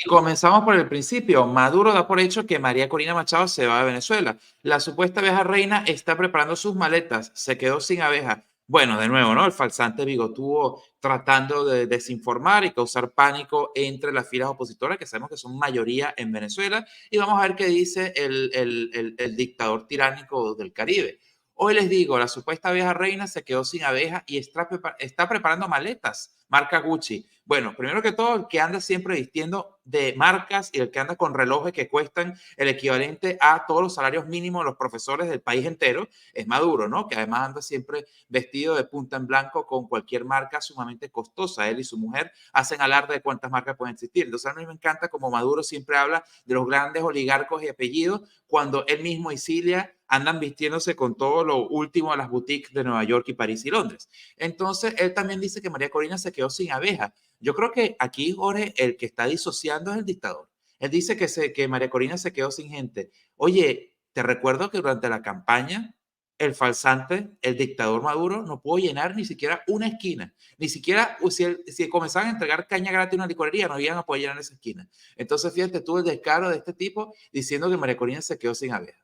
Y comenzamos por el principio. Maduro da por hecho que María Corina Machado se va de Venezuela. La supuesta abeja reina está preparando sus maletas. Se quedó sin abeja. Bueno, de nuevo, ¿no? El falsante bigotudo tratando de desinformar y causar pánico entre las filas opositoras, que sabemos que son mayoría en Venezuela. Y vamos a ver qué dice el dictador tiránico del Caribe. Hoy les digo, la supuesta abeja reina se quedó sin abeja y está preparando maletas, marca Gucci. Bueno, primero que todo, el que anda siempre vistiendo de marcas y el que anda con relojes que cuestan el equivalente a todos los salarios mínimos de los profesores del país entero es Maduro, ¿no? Que además anda siempre vestido de punta en blanco con cualquier marca sumamente costosa. Él y su mujer hacen alarde de cuántas marcas pueden existir. Entonces a mí me encanta como Maduro siempre habla de los grandes oligarcos y apellidos cuando él mismo y Cilia andan vistiéndose con todo lo último de las boutiques de Nueva York y París y Londres. Entonces, él también dice que María Corina se quedó sin abeja. Yo creo que aquí, Jorge, el que está disociando es el dictador. Él dice que María Corina se quedó sin gente. Oye, te recuerdo que durante la campaña, el falsante, el dictador Maduro, no pudo llenar ni siquiera una esquina. Ni siquiera si comenzaban a entregar caña gratis en una licorería, no iban a poder llenar esa esquina. Entonces, fíjate tú el descaro de este tipo diciendo que María Corina se quedó sin abeja.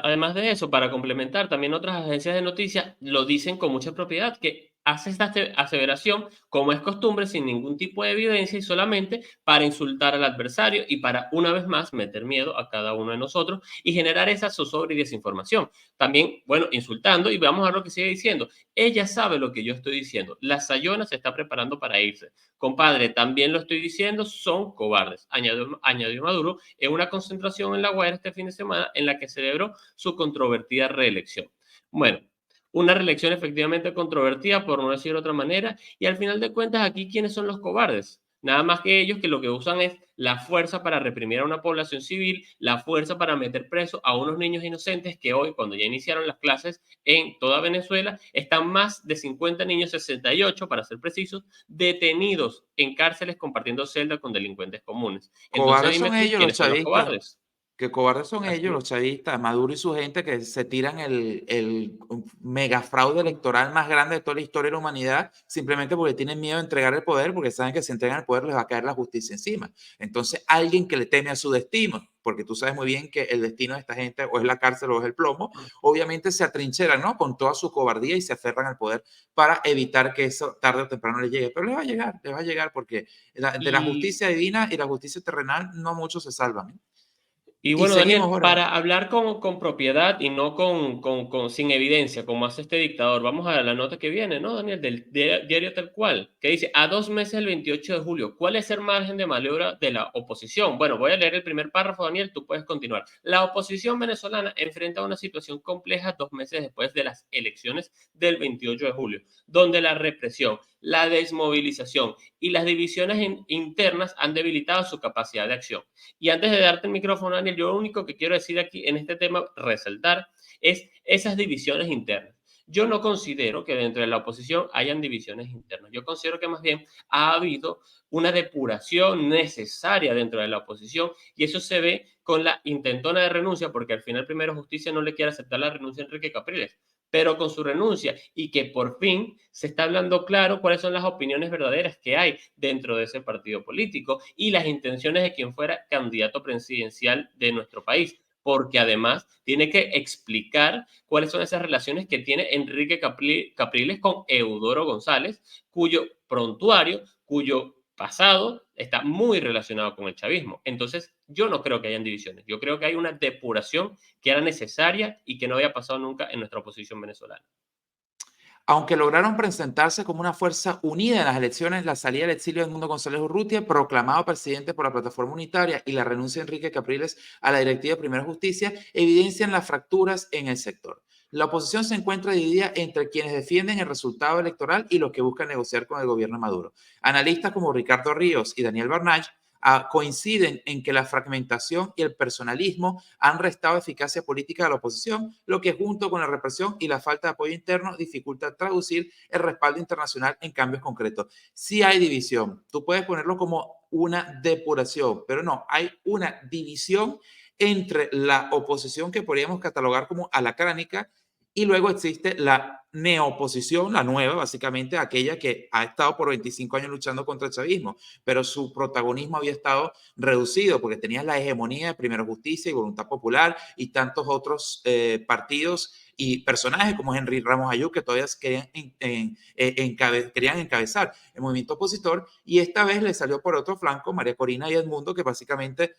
Además de eso, para complementar, también otras agencias de noticias lo dicen con mucha propiedad, que hace esta aseveración, como es costumbre, sin ningún tipo de evidencia y solamente para insultar al adversario y para, una vez más, meter miedo a cada uno de nosotros y generar esa zozobra y desinformación. También, bueno, insultando, y vamos a ver lo que sigue diciendo. Ella sabe lo que yo estoy diciendo. La Sayona se está preparando para irse. Compadre, también lo estoy diciendo, son cobardes, añadió Maduro en una concentración en La Guaira este fin de semana en la que celebró su controvertida reelección. Bueno, una reelección efectivamente controvertida, por no decir de otra manera, y al final de cuentas aquí, ¿quiénes son los cobardes? Nada más que ellos que lo que usan es la fuerza para reprimir a una población civil, la fuerza para meter preso a unos niños inocentes que hoy, cuando ya iniciaron las clases en toda Venezuela, están más de 50 niños, 68 para ser precisos, detenidos en cárceles compartiendo celda con delincuentes comunes. Entonces Cobardes dime son tú, ellos, los ¿quiénes son los chavistas. cobardes? Que cobardes son ellos, Así, los chavistas, Maduro y su gente que se tiran el mega fraude electoral más grande de toda la historia de la humanidad, simplemente porque tienen miedo de entregar el poder, porque saben que si entregan el poder les va a caer la justicia encima. Entonces, alguien que le teme a su destino, porque tú sabes muy bien que el destino de esta gente o es la cárcel o es el plomo, obviamente se atrincheran, ¿no? Con toda su cobardía y se aferran al poder para evitar que eso tarde o temprano les llegue. Pero les va a llegar porque de la y justicia divina y la justicia terrenal no muchos se salvan. ¿Eh? Y Y bueno, seguimos, Daniel, Jorge. para hablar con propiedad y no sin evidencia, como hace este dictador, vamos a la nota que viene, ¿no, Daniel? Del diario Tal Cual, que dice, a 2 meses del 28 de julio, ¿cuál es el margen de maniobra de la oposición? Bueno, voy a leer el primer párrafo, Daniel, tú puedes continuar. La oposición venezolana enfrenta una situación compleja 2 meses después de las elecciones del 28 de julio, donde la represión, la desmovilización y las divisiones internas han debilitado su capacidad de acción. Y antes de darte el micrófono, Daniel, yo lo único que quiero decir aquí en este tema, resaltar, es esas divisiones internas. Yo no considero que dentro de la oposición hayan divisiones internas. Yo considero que más bien ha habido una depuración necesaria dentro de la oposición y eso se ve con la intentona de renuncia, porque al final primero Justicia no le quiere aceptar la renuncia a Enrique Capriles, pero con su renuncia y que por fin se está hablando claro cuáles son las opiniones verdaderas que hay dentro de ese partido político y las intenciones de quien fuera candidato presidencial de nuestro país, porque además tiene que explicar cuáles son esas relaciones que tiene Enrique Capriles con Eudoro González, cuyo prontuario, cuyo pasado está muy relacionado con el chavismo. Entonces, yo no creo que hayan divisiones, yo creo que hay una depuración que era necesaria y que no había pasado nunca en nuestra oposición venezolana. Aunque lograron presentarse como una fuerza unida en las elecciones, la salida del exilio de Edmundo González Urrutia, proclamado presidente por la Plataforma Unitaria, y la renuncia de Enrique Capriles a la directiva de Primera Justicia, evidencian las fracturas en el sector. La oposición se encuentra dividida entre quienes defienden el resultado electoral y los que buscan negociar con el gobierno de Maduro. Analistas como Ricardo Ríos y Daniel Barnage coinciden en que la fragmentación y el personalismo han restado eficacia política a la oposición, lo que junto con la represión y la falta de apoyo interno dificulta traducir el respaldo internacional en cambios concretos. Sí hay división, tú puedes ponerlo como una depuración, pero no, hay una división entre la oposición que podríamos catalogar como alacránica y luego existe la neoposición, la nueva, básicamente aquella que ha estado por 25 años luchando contra el chavismo, pero su protagonismo había estado reducido porque tenía la hegemonía de Primero Justicia y Voluntad Popular y tantos otros partidos y personajes como Henry Ramos Ayú que todavía querían encabezar el movimiento opositor, y esta vez le salió por otro flanco María Corina y Edmundo, que básicamente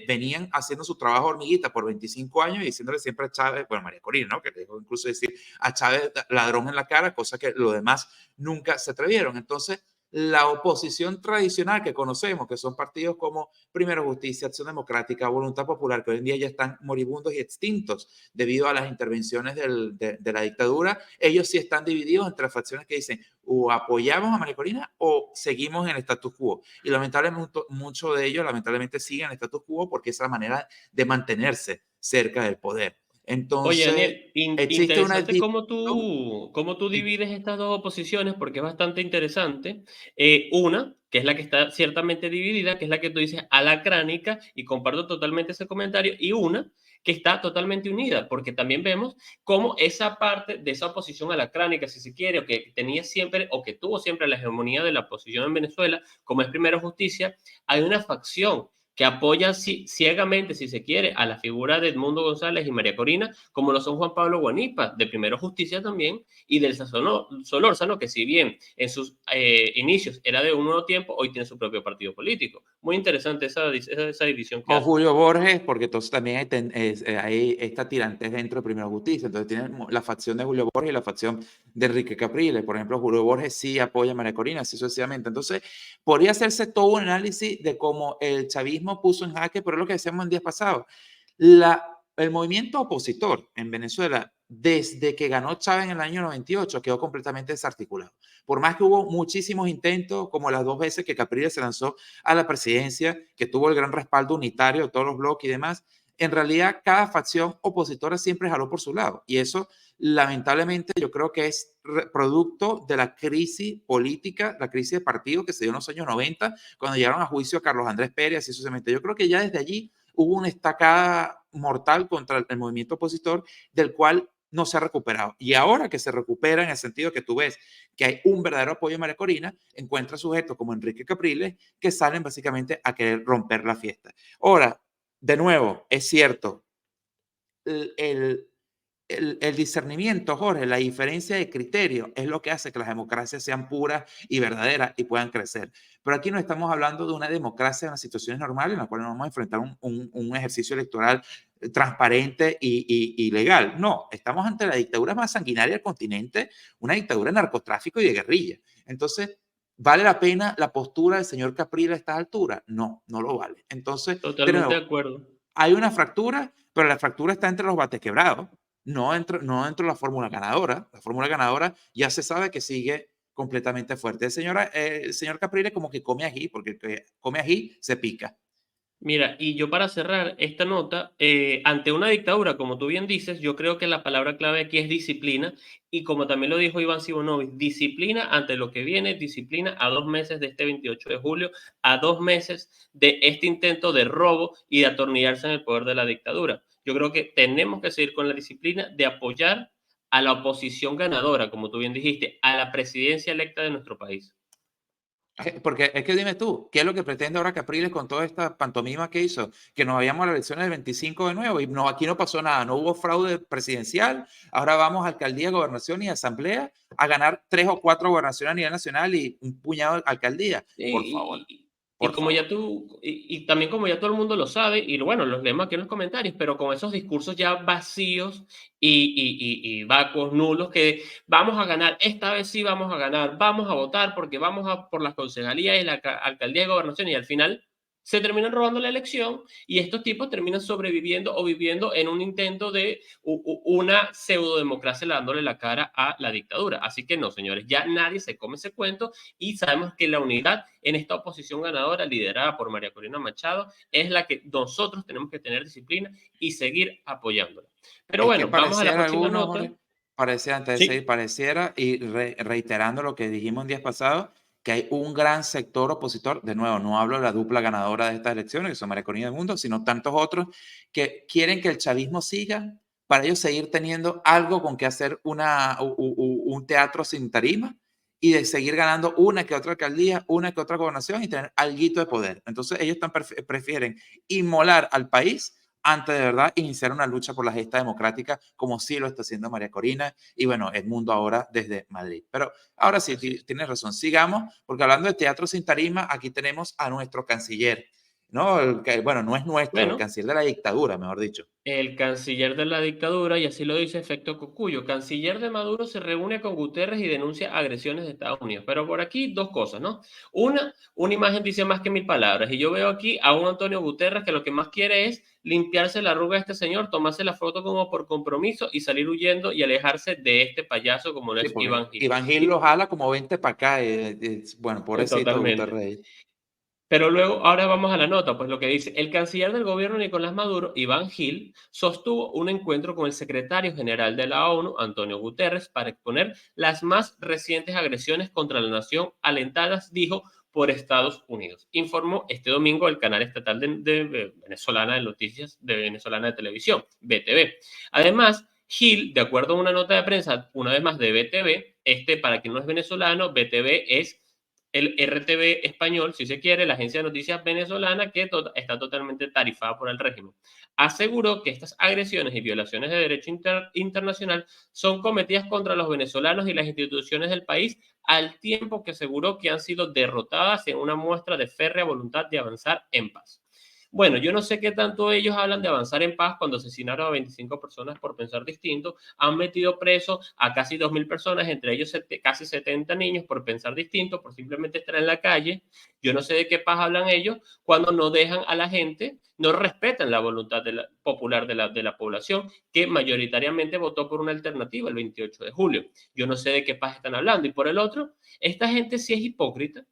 venían haciendo su trabajo hormiguita por 25 años y diciéndole siempre a Chávez, bueno, María Corina, ¿no? Que le dijo incluso decir a Chávez ladrón en la cara, cosa que los demás nunca se atrevieron. Entonces, la oposición tradicional que conocemos, que son partidos como Primero Justicia, Acción Democrática, Voluntad Popular, que hoy en día ya están moribundos y extintos debido a las intervenciones de la dictadura, ellos sí están divididos entre facciones que dicen o apoyamos a María Corina o seguimos en el status quo. Y lamentablemente muchos de ellos lamentablemente siguen en el status quo porque es la manera de mantenerse cerca del poder. Oye, Entonces, Daniel, existe una interesante división. cómo tú divides estas dos oposiciones, porque es bastante interesante. Una, que es la que está ciertamente dividida, que es la que tú dices alacránica, y comparto totalmente ese comentario, y una que está totalmente unida, porque también vemos cómo esa parte de esa oposición alacránica, si se quiere, o que tenía siempre, o que tuvo siempre la hegemonía de la oposición en Venezuela, como es Primero Justicia, hay una facción que apoya ciegamente, si se quiere, a la figura de Edmundo González y María Corina, como lo son Juan Pablo Guanipa, de Primero Justicia también, y del Solórzano, que si bien en sus inicios era de un nuevo tiempo, hoy tiene su propio partido político. Muy interesante esa división que O hace. Julio Borges, porque entonces también hay esta tirantez dentro de Primera Justicia. Entonces tienen la facción de Julio Borges y la facción de Enrique Capriles. Por ejemplo, Julio Borges sí apoya a María Corina, así sucesivamente. Entonces, podría hacerse todo un análisis de cómo el chavismo puso en jaque, pero es lo que decíamos el día pasado. El movimiento opositor en Venezuela, desde que ganó Chávez en el año 98, quedó completamente desarticulado. Por más que hubo muchísimos intentos, como las 2 veces que Capriles se lanzó a la presidencia, que tuvo el gran respaldo unitario de todos los bloques y demás, en realidad cada facción opositora siempre jaló por su lado. Y eso, lamentablemente, yo creo que es producto de la crisis política, la crisis de partido que se dio en los años 90, cuando llegaron a juicio a Carlos Andrés Pérez y sucesivamente. Yo creo que ya desde allí hubo una estacada mortal contra el movimiento opositor, del cual no se ha recuperado. Y ahora que se recupera, en el sentido que tú ves que hay un verdadero apoyo a María Corina, encuentra sujetos como Enrique Capriles que salen básicamente a querer romper la fiesta. Ahora, de nuevo, es cierto, el, el, el discernimiento, Jorge, la diferencia de criterio es lo que hace que las democracias sean puras y verdaderas y puedan crecer. Pero aquí no estamos hablando de una democracia en las situaciones normales en la cual nos vamos a enfrentar un ejercicio electoral transparente y legal. No, estamos ante la dictadura más sanguinaria del continente, una dictadura de narcotráfico y de guerrilla. Entonces, ¿vale la pena la postura del señor Capriles a estas alturas? No, no lo vale. Entonces, de Totalmente de nuevo, acuerdo. hay una fractura, pero la fractura está entre los batequebrados, no dentro de la fórmula ganadora. La fórmula ganadora ya se sabe que sigue completamente fuerte. El señor Capriles como que come ají, porque el que come ají se pica. Mira, y yo para cerrar esta nota, ante una dictadura, como tú bien dices, yo creo que la palabra clave aquí es disciplina, y como también lo dijo Iván Simonovic, disciplina ante lo que viene, disciplina a 2 meses de este 28 de julio, a 2 meses de este intento de robo y de atornillarse en el poder de la dictadura. Yo creo que tenemos que seguir con la disciplina de apoyar a la oposición ganadora, como tú bien dijiste, a la presidencia electa de nuestro país. Porque es que dime tú, ¿qué es lo que pretende ahora Capriles con toda esta pantomima que hizo? Que nos vayamos a las elecciones del 25 de nuevo y no, aquí no pasó nada, no hubo fraude presidencial, ahora vamos a alcaldía, gobernación y asamblea a ganar 3 o 4 gobernaciones a nivel nacional y un puñado de alcaldías. Por favor, Y por como ya favor. tú, y también como ya todo el mundo lo sabe, y bueno, los leemos aquí en los comentarios, pero con esos discursos ya vacíos y vacuos, nulos, que vamos a ganar, esta vez sí vamos a ganar, vamos a votar porque vamos a por las concejalías y la alcaldía de gobernación, y al final se terminan robando la elección y estos tipos terminan sobreviviendo o viviendo en un intento de una pseudodemocracia dándole la cara a la dictadura. Así que no, señores, ya nadie se come ese cuento y sabemos que la unidad en esta oposición ganadora liderada por María Corina Machado es la que nosotros tenemos que tener disciplina y seguir apoyándola. Pero Es que bueno, vamos a la pareciera próxima algunos, nota. Jorge, parecía antes de seguir, Sí, pareciera, y reiterando lo que dijimos en días pasados, que hay un gran sector opositor, de nuevo, no hablo de la dupla ganadora de estas elecciones, que son María Corina y Mundo, sino tantos otros que quieren que el chavismo siga, para ellos seguir teniendo algo con que hacer un teatro sin tarima y de seguir ganando una que otra alcaldía, una que otra gobernación y tener alguito de poder. Entonces ellos prefieren inmolar al país antes de verdad iniciar una lucha por la gesta democrática, como sí lo está haciendo María Corina y bueno, Edmundo ahora desde Madrid. Pero ahora sí, Así es. tienes razón, sigamos, porque hablando de teatro sin tarima, aquí tenemos a nuestro canciller, ¿no? Bueno, no es nuestro, el Bueno, canciller de la dictadura, mejor dicho. el canciller de la dictadura, y así lo dice Efecto Cocuyo, canciller de Maduro se reúne con Guterres y denuncia agresiones de Estados Unidos. Pero por aquí dos cosas, ¿no? Una imagen dice más que mil palabras. Y yo veo aquí a un Antonio Guterres que lo que más quiere es limpiarse la arruga de este señor, tomarse la foto como por compromiso y salir huyendo y alejarse de este payaso como lo Sí, es porque Iván Gil. Iván Gil lo jala como 20 para acá. Bueno, pobrecito Totalmente. Guterrey. Pero luego, ahora vamos a la nota, pues lo que dice, el canciller del gobierno Nicolás Maduro, Iván Gil, sostuvo un encuentro con el secretario general de la ONU, Antonio Guterres, para exponer las más recientes agresiones contra la nación alentadas, dijo, por Estados Unidos. Informó este domingo el canal estatal de venezolana de noticias, de venezolana de televisión, BTV. Además, Gil, de acuerdo a una nota de prensa, una vez más de BTV, para quien no es venezolano, BTV es el RTV español, si se quiere, la agencia de noticias venezolana que está totalmente tarifada por el régimen. Aseguró que estas agresiones y violaciones de derecho internacional son cometidas contra los venezolanos y las instituciones del país, al tiempo que aseguró que han sido derrotadas en una muestra de férrea voluntad de avanzar en paz. Bueno, yo no sé qué tanto ellos hablan de avanzar en paz cuando asesinaron a 25 personas por pensar distinto, han metido preso a casi 2.000 personas, entre ellos casi 70 niños por pensar distinto, por simplemente estar en la calle. Yo no sé de qué paz hablan ellos cuando no dejan a la gente, no respetan la voluntad popular de la población, que mayoritariamente votó por una alternativa el 28 de julio. Yo no sé de qué paz están hablando. Y por el otro, esta gente sí es hipócrita,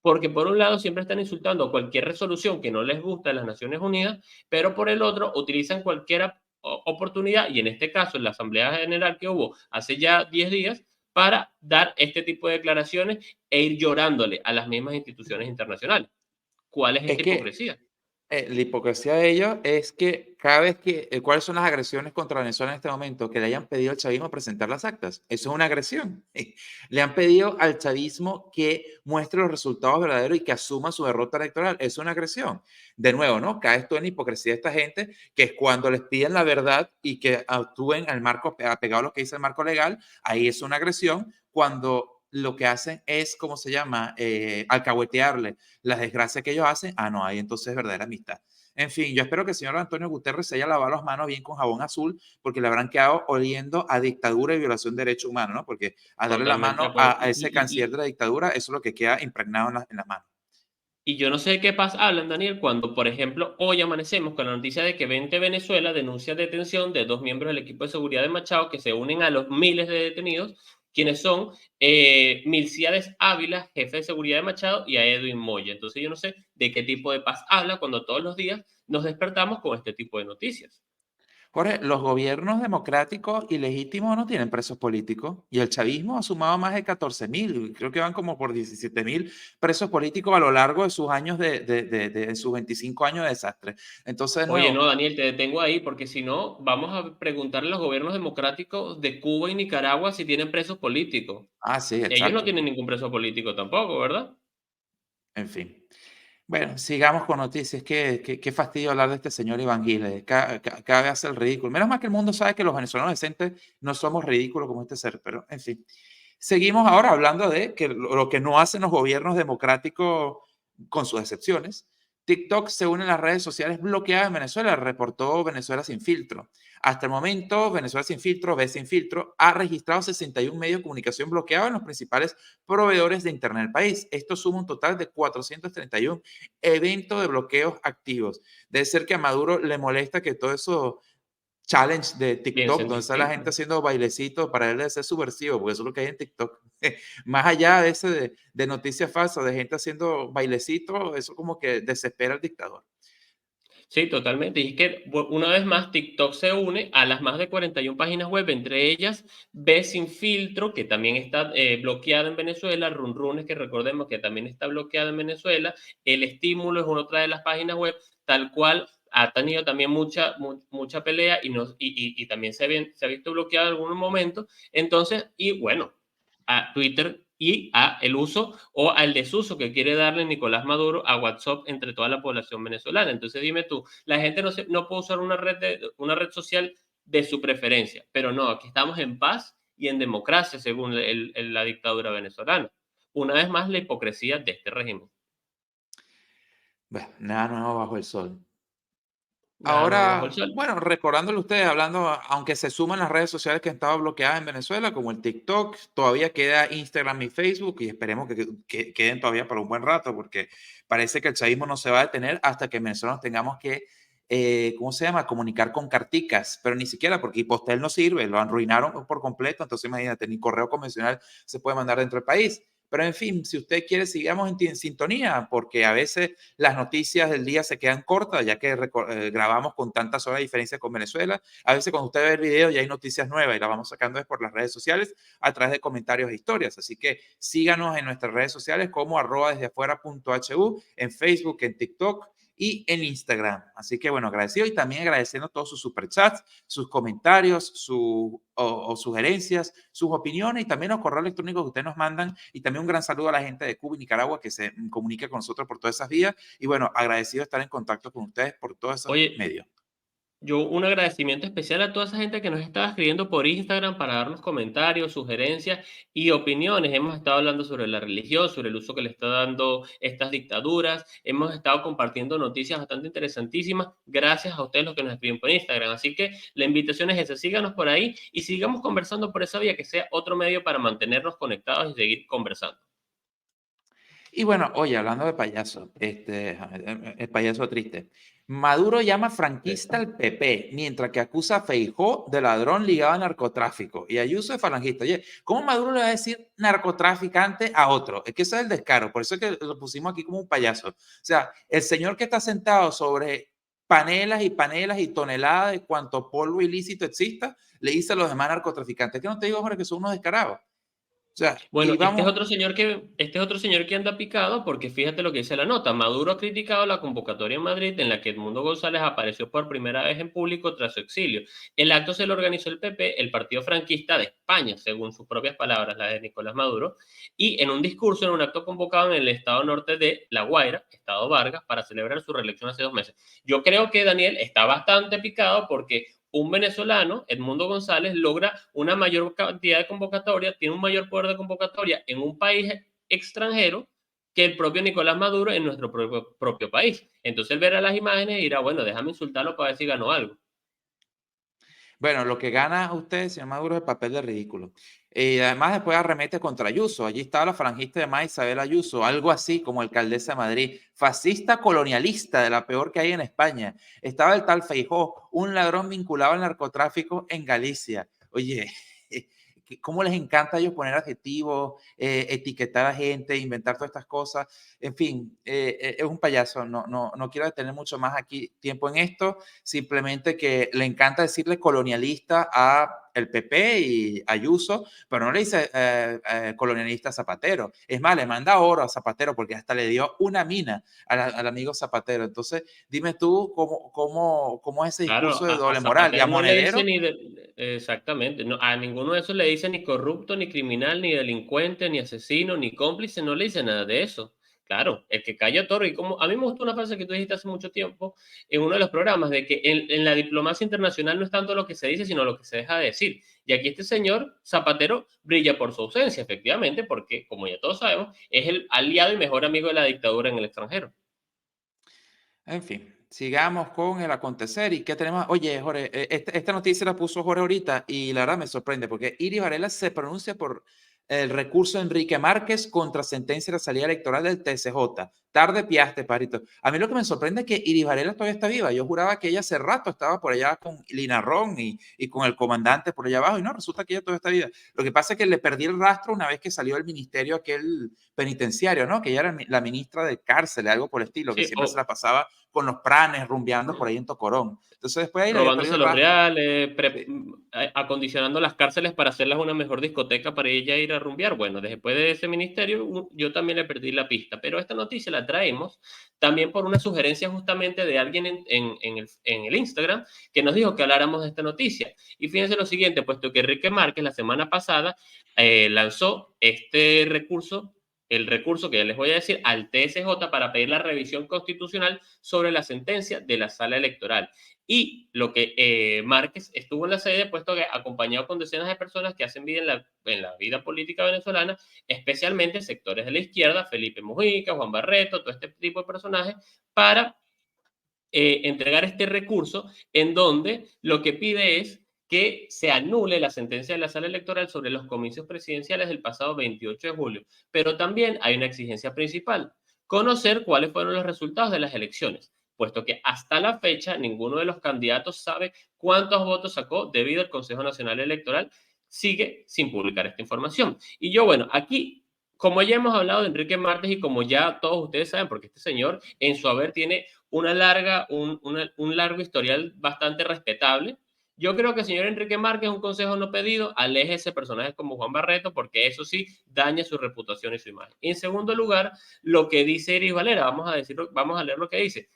porque por un lado siempre están insultando cualquier resolución que no les gusta de las Naciones Unidas, pero por el otro utilizan cualquier oportunidad, y en este caso en la Asamblea General que hubo hace ya 10 días, para dar este tipo de declaraciones e ir llorándole a las mismas instituciones internacionales. ¿Cuál es Es esta que hipocresía? la hipocresía de ellos es que cada vez que, ¿cuáles son las agresiones contra Venezuela en este momento? Que le hayan pedido al chavismo presentar las actas. Eso es una agresión. Le han pedido al chavismo que muestre los resultados verdaderos y que asuma su derrota electoral. Eso es una agresión. De nuevo, ¿no? Cae esto en la hipocresía de esta gente, que es cuando les piden la verdad y que actúen al marco, apegado a lo que dice el marco legal, ahí es una agresión. Cuando lo que hacen es, ¿cómo se llama? Alcahuetearle las desgracias que ellos hacen, no hay entonces verdadera amistad. En fin, yo espero que el señor Antonio Guterres se haya lavado las manos bien con jabón azul, porque le habrán quedado oliendo a dictadura y violación de derechos humanos, ¿no? Porque al darle la Totalmente de mano acuerdo. a ese canciller de la dictadura, eso es lo que queda impregnado en la mano. Y yo no sé de qué pasa hablan, Daniel, cuando, por ejemplo, hoy amanecemos con la noticia de que 20 Venezuela denuncia detención de dos miembros del equipo de seguridad de Machado que se unen a los miles de detenidos, quienes son Milciades Ávila, jefe de seguridad de Machado, y a Edwin Moya. Entonces yo no sé de qué tipo de paz habla cuando todos los días nos despertamos con este tipo de noticias. Jorge, los gobiernos democráticos y legítimos no tienen presos políticos y el chavismo ha sumado más de 14.000, creo que van como por 17.000 presos políticos a lo largo de sus años de sus 25 años de desastre. Entonces, de Oye, nuevo, no, Daniel, te detengo ahí porque si no, vamos a preguntarle a los gobiernos democráticos de Cuba y Nicaragua si tienen presos políticos. sí, Ellos no exacto. tienen ningún preso político tampoco, ¿verdad? En fin. Bueno, sigamos con noticias. Qué fastidio hablar de este señor Iván Giles. Cada vez hace el ridículo. Menos mal que el mundo sabe que los venezolanos decentes no somos ridículos como este ser, pero en fin. Seguimos ahora hablando de que lo que no hacen los gobiernos democráticos, con sus excepciones. TikTok se une a las redes sociales bloqueadas en Venezuela, reportó Venezuela Sin Filtro. Hasta el momento, Venezuela Sin Filtro, B Sin Filtro, ha registrado 61 medios de comunicación bloqueados en los principales proveedores de Internet del país. Esto suma un total de 431 eventos de bloqueos activos. Debe ser que a Maduro le molesta que todo eso challenge de TikTok, Piensen donde está la gente distinto. haciendo bailecitos, para él debe ser subversivo, porque eso es lo que hay en TikTok. Más allá de ese de noticias falsas, de gente haciendo bailecitos, eso como que desespera al dictador. Sí, totalmente. Y es que una vez más TikTok se une a las más de 41 páginas web, entre ellas B Sin Filtro, que también está bloqueada en Venezuela, Runrunes, que recordemos que también está bloqueada en Venezuela, El Estímulo es otra de las páginas web, tal cual ha tenido también mucha pelea y también se ha visto bloqueado en algún momento. Entonces, y bueno, a Twitter y a el uso o al desuso que quiere darle Nicolás Maduro a WhatsApp entre toda la población venezolana. Entonces dime tú, la gente no puede usar una red social de su preferencia, pero no, aquí estamos en paz y en democracia según la dictadura venezolana. Una vez más, la hipocresía de este régimen. Bueno, nada nuevo bajo el sol. Nada nuevo bajo el Ahora, sol. bueno, recordándole a ustedes, hablando, aunque se suman las redes sociales que han estado bloqueadas en Venezuela, como el TikTok, todavía queda Instagram y Facebook, y esperemos que queden todavía por un buen rato, porque parece que el chavismo no se va a detener hasta que en Venezuela nos tengamos que, ¿cómo se llama?, comunicar con carticas, pero ni siquiera, porque Hipostel no sirve, lo arruinaron por completo, entonces imagínate, ni correo convencional se puede mandar dentro del país. Pero en fin, si usted quiere, sigamos en sintonía, porque a veces las noticias del día se quedan cortas, ya que grabamos con tantas horas de diferencia con Venezuela. A veces cuando usted ve el video ya hay noticias nuevas y las vamos sacando por las redes sociales a través de comentarios e historias. Así que síganos en nuestras redes sociales como @desdeafuera.hu, en Facebook, en TikTok y en Instagram. Así que bueno, agradecido y también agradeciendo todos sus superchats, sus comentarios, o sugerencias, sus opiniones y también los correos electrónicos que ustedes nos mandan. Y también un gran saludo a la gente de Cuba y Nicaragua que se comunica con nosotros por todas esas vías. Y bueno, agradecido de estar en contacto con ustedes por todos esos Oye, medios. yo un agradecimiento especial a toda esa gente que nos estaba escribiendo por Instagram para darnos comentarios, sugerencias y opiniones. Hemos estado hablando sobre la religión, sobre el uso que le está dando estas dictaduras. Hemos estado compartiendo noticias bastante interesantísimas. Gracias a ustedes los que nos escriben por Instagram. Así que la invitación es esa, síganos por ahí y sigamos conversando por esa vía, que sea otro medio para mantenernos conectados y seguir conversando. Y bueno, oye, hablando de payaso, el payaso triste. Maduro llama franquista al PP, mientras que acusa a Feijó de ladrón ligado al narcotráfico y Ayuso de falangista. Oye, ¿cómo Maduro le va a decir narcotraficante a otro? Es que ese es el descaro, por eso es que lo pusimos aquí como un payaso. O sea, el señor que está sentado sobre panelas y panelas y toneladas de cuanto polvo ilícito exista, le dice a los demás narcotraficantes. Que no te digo, hombre, que son unos descarados. O sea, Bueno, y vamos. este es otro señor que anda picado porque fíjate lo que dice la nota. Maduro ha criticado la convocatoria en Madrid en la que Edmundo González apareció por primera vez en público tras su exilio. El acto se lo organizó el PP, el partido franquista de España, según sus propias palabras, las de Nicolás Maduro, y en un discurso, en un acto convocado en el estado norte de La Guaira, estado Vargas, para celebrar su reelección hace 2 meses. Yo creo que Daniel está bastante picado porque un venezolano, Edmundo González, logra una mayor cantidad de convocatoria, tiene un mayor poder de convocatoria en un país extranjero que el propio Nicolás Maduro en nuestro propio país. Entonces él verá las imágenes y dirá, bueno, déjame insultarlo para ver si ganó algo. Bueno, lo que gana usted, señor Maduro, es el papel de ridículo. Y además después arremete contra Ayuso. Allí estaba la falangista de más Isabel Ayuso, algo así como alcaldesa de Madrid. Fascista colonialista, de la peor que hay en España. Estaba el tal Feijó, un ladrón vinculado al narcotráfico en Galicia. Oye, ¿cómo les encanta a ellos poner adjetivos, etiquetar a gente, inventar todas estas cosas? En fin, es un payaso. No quiero detener mucho más aquí tiempo en esto. Simplemente que le encanta decirle colonialista a el PP y Ayuso, pero no le dice colonialista a Zapatero. Es más, le manda oro a Zapatero porque hasta le dio una mina al amigo Zapatero. Entonces, dime tú cómo es ese discurso Claro, de a doble moral. Y a Zapatero no le dice Monedero, exactamente, a ninguno de esos le dice ni corrupto, ni criminal, ni delincuente, ni asesino, ni cómplice, no le dice nada de eso. Claro, el que calla toro. Y como a mí me gustó una frase que tú dijiste hace mucho tiempo en uno de los programas, de que en la diplomacia internacional no es tanto lo que se dice, sino lo que se deja de decir. Y aquí este señor Zapatero brilla por su ausencia, efectivamente, porque, como ya todos sabemos, es el aliado y mejor amigo de la dictadura en el extranjero. en fin, sigamos con el acontecer. ¿Y qué tenemos? Oye, Jorge, esta noticia la puso Jorge ahorita y la verdad me sorprende porque Iris Varela se pronuncia por el recurso de Enrique Márquez contra sentencia de la salida electoral del TSJ. Tarde piaste, parito. A mí lo que me sorprende es que Iris Varela todavía está viva. Yo juraba que ella hace rato estaba por allá con Lina Ron y con el comandante por allá abajo y no, resulta que ella todavía está viva. Lo que pasa es que le perdí el rastro una vez que salió del ministerio aquel penitenciario, ¿no? Que ella era la ministra de cárcel, algo por el estilo, que Sí, siempre se la pasaba con los pranes rumbeando por ahí en Tocorón. Entonces después ahí le había perdido robándose el los rastro. reales, Sí, acondicionando las cárceles para hacerlas una mejor discoteca para ella ir a rumbear. Bueno, después de ese ministerio, yo también le perdí la pista. Pero esta noticia la traemos también por una sugerencia justamente de alguien en el Instagram que nos dijo que habláramos de esta noticia. Y fíjense lo siguiente, puesto que Enrique Márquez la semana pasada lanzó este recurso, el recurso que ya les voy a decir, al TSJ para pedir la revisión constitucional sobre la sentencia de la sala electoral. Y lo que Márquez estuvo en la sede, puesto que acompañado con decenas de personas que hacen vida en la vida política venezolana, especialmente sectores de la izquierda, Felipe Mujica, Juan Barreto, todo este tipo de personajes, para entregar este recurso en donde lo que pide es que se anule la sentencia de la sala electoral sobre los comicios presidenciales del pasado 28 de julio. Pero también hay una exigencia principal, conocer cuáles fueron los resultados de las elecciones, puesto que hasta la fecha ninguno de los candidatos sabe cuántos votos sacó debido al Consejo Nacional Electoral sigue sin publicar esta información. Y yo, bueno, aquí, como ya hemos hablado de Enrique Márquez y como ya todos ustedes saben, porque este señor en su haber tiene un largo historial bastante respetable. Yo creo que, señor Enrique Márquez, un consejo no pedido, aléjese de personajes como Juan Barreto, porque eso sí daña su reputación y su imagen. En segundo lugar, lo que dice Iris Valera, vamos a leer lo que dice.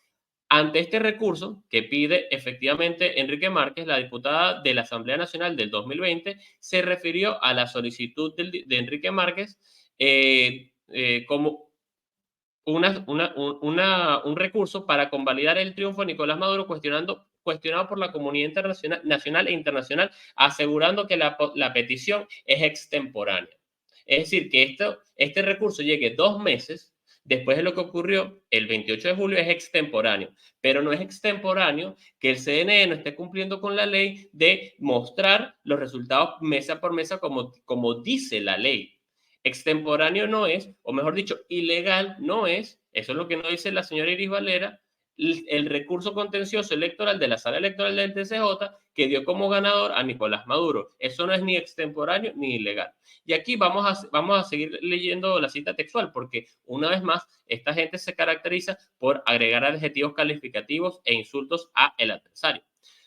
Ante este recurso que pide efectivamente Enrique Márquez, la diputada de la Asamblea Nacional del 2020 se refirió a la solicitud de Enrique Márquez como un recurso para convalidar el triunfo de Nicolás Maduro cuestionado por la comunidad nacional e internacional, asegurando que la petición es extemporánea. Es decir, que este recurso llegue 2 meses después de lo que ocurrió el 28 de julio es extemporáneo, pero no es extemporáneo que el CNE no esté cumpliendo con la ley de mostrar los resultados mesa por mesa como dice la ley. Extemporáneo no es, o mejor dicho, ilegal no es, eso es lo que nos dice la señora Iris Valera, el recurso contencioso electoral de la sala electoral del TCJ que dio como ganador a Nicolás Maduro. Eso no es ni extemporáneo ni ilegal. Y aquí vamos a seguir leyendo la cita textual, porque una vez más, esta gente se caracteriza por agregar adjetivos calificativos e insultos a el adversario.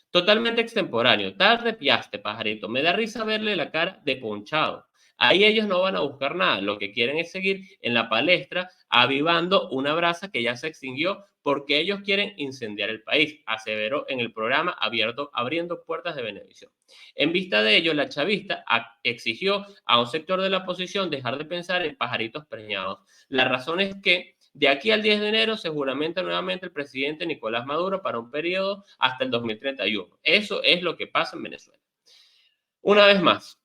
Totalmente extemporáneo. Tarde piaste, pajarito. Me da risa verle la cara de ponchado. Ahí ellos no van a buscar nada, lo que quieren es seguir en la palestra avivando una brasa que ya se extinguió porque ellos quieren incendiar el país, aseveró en el programa Abriendo Puertas de Venevisión. En vista de ello, la chavista exigió a un sector de la oposición dejar de pensar en pajaritos preñados. La razón es que de aquí al 10 de enero se juramenta nuevamente el presidente Nicolás Maduro para un periodo hasta el 2031. Eso es lo que pasa en Venezuela. Una vez más,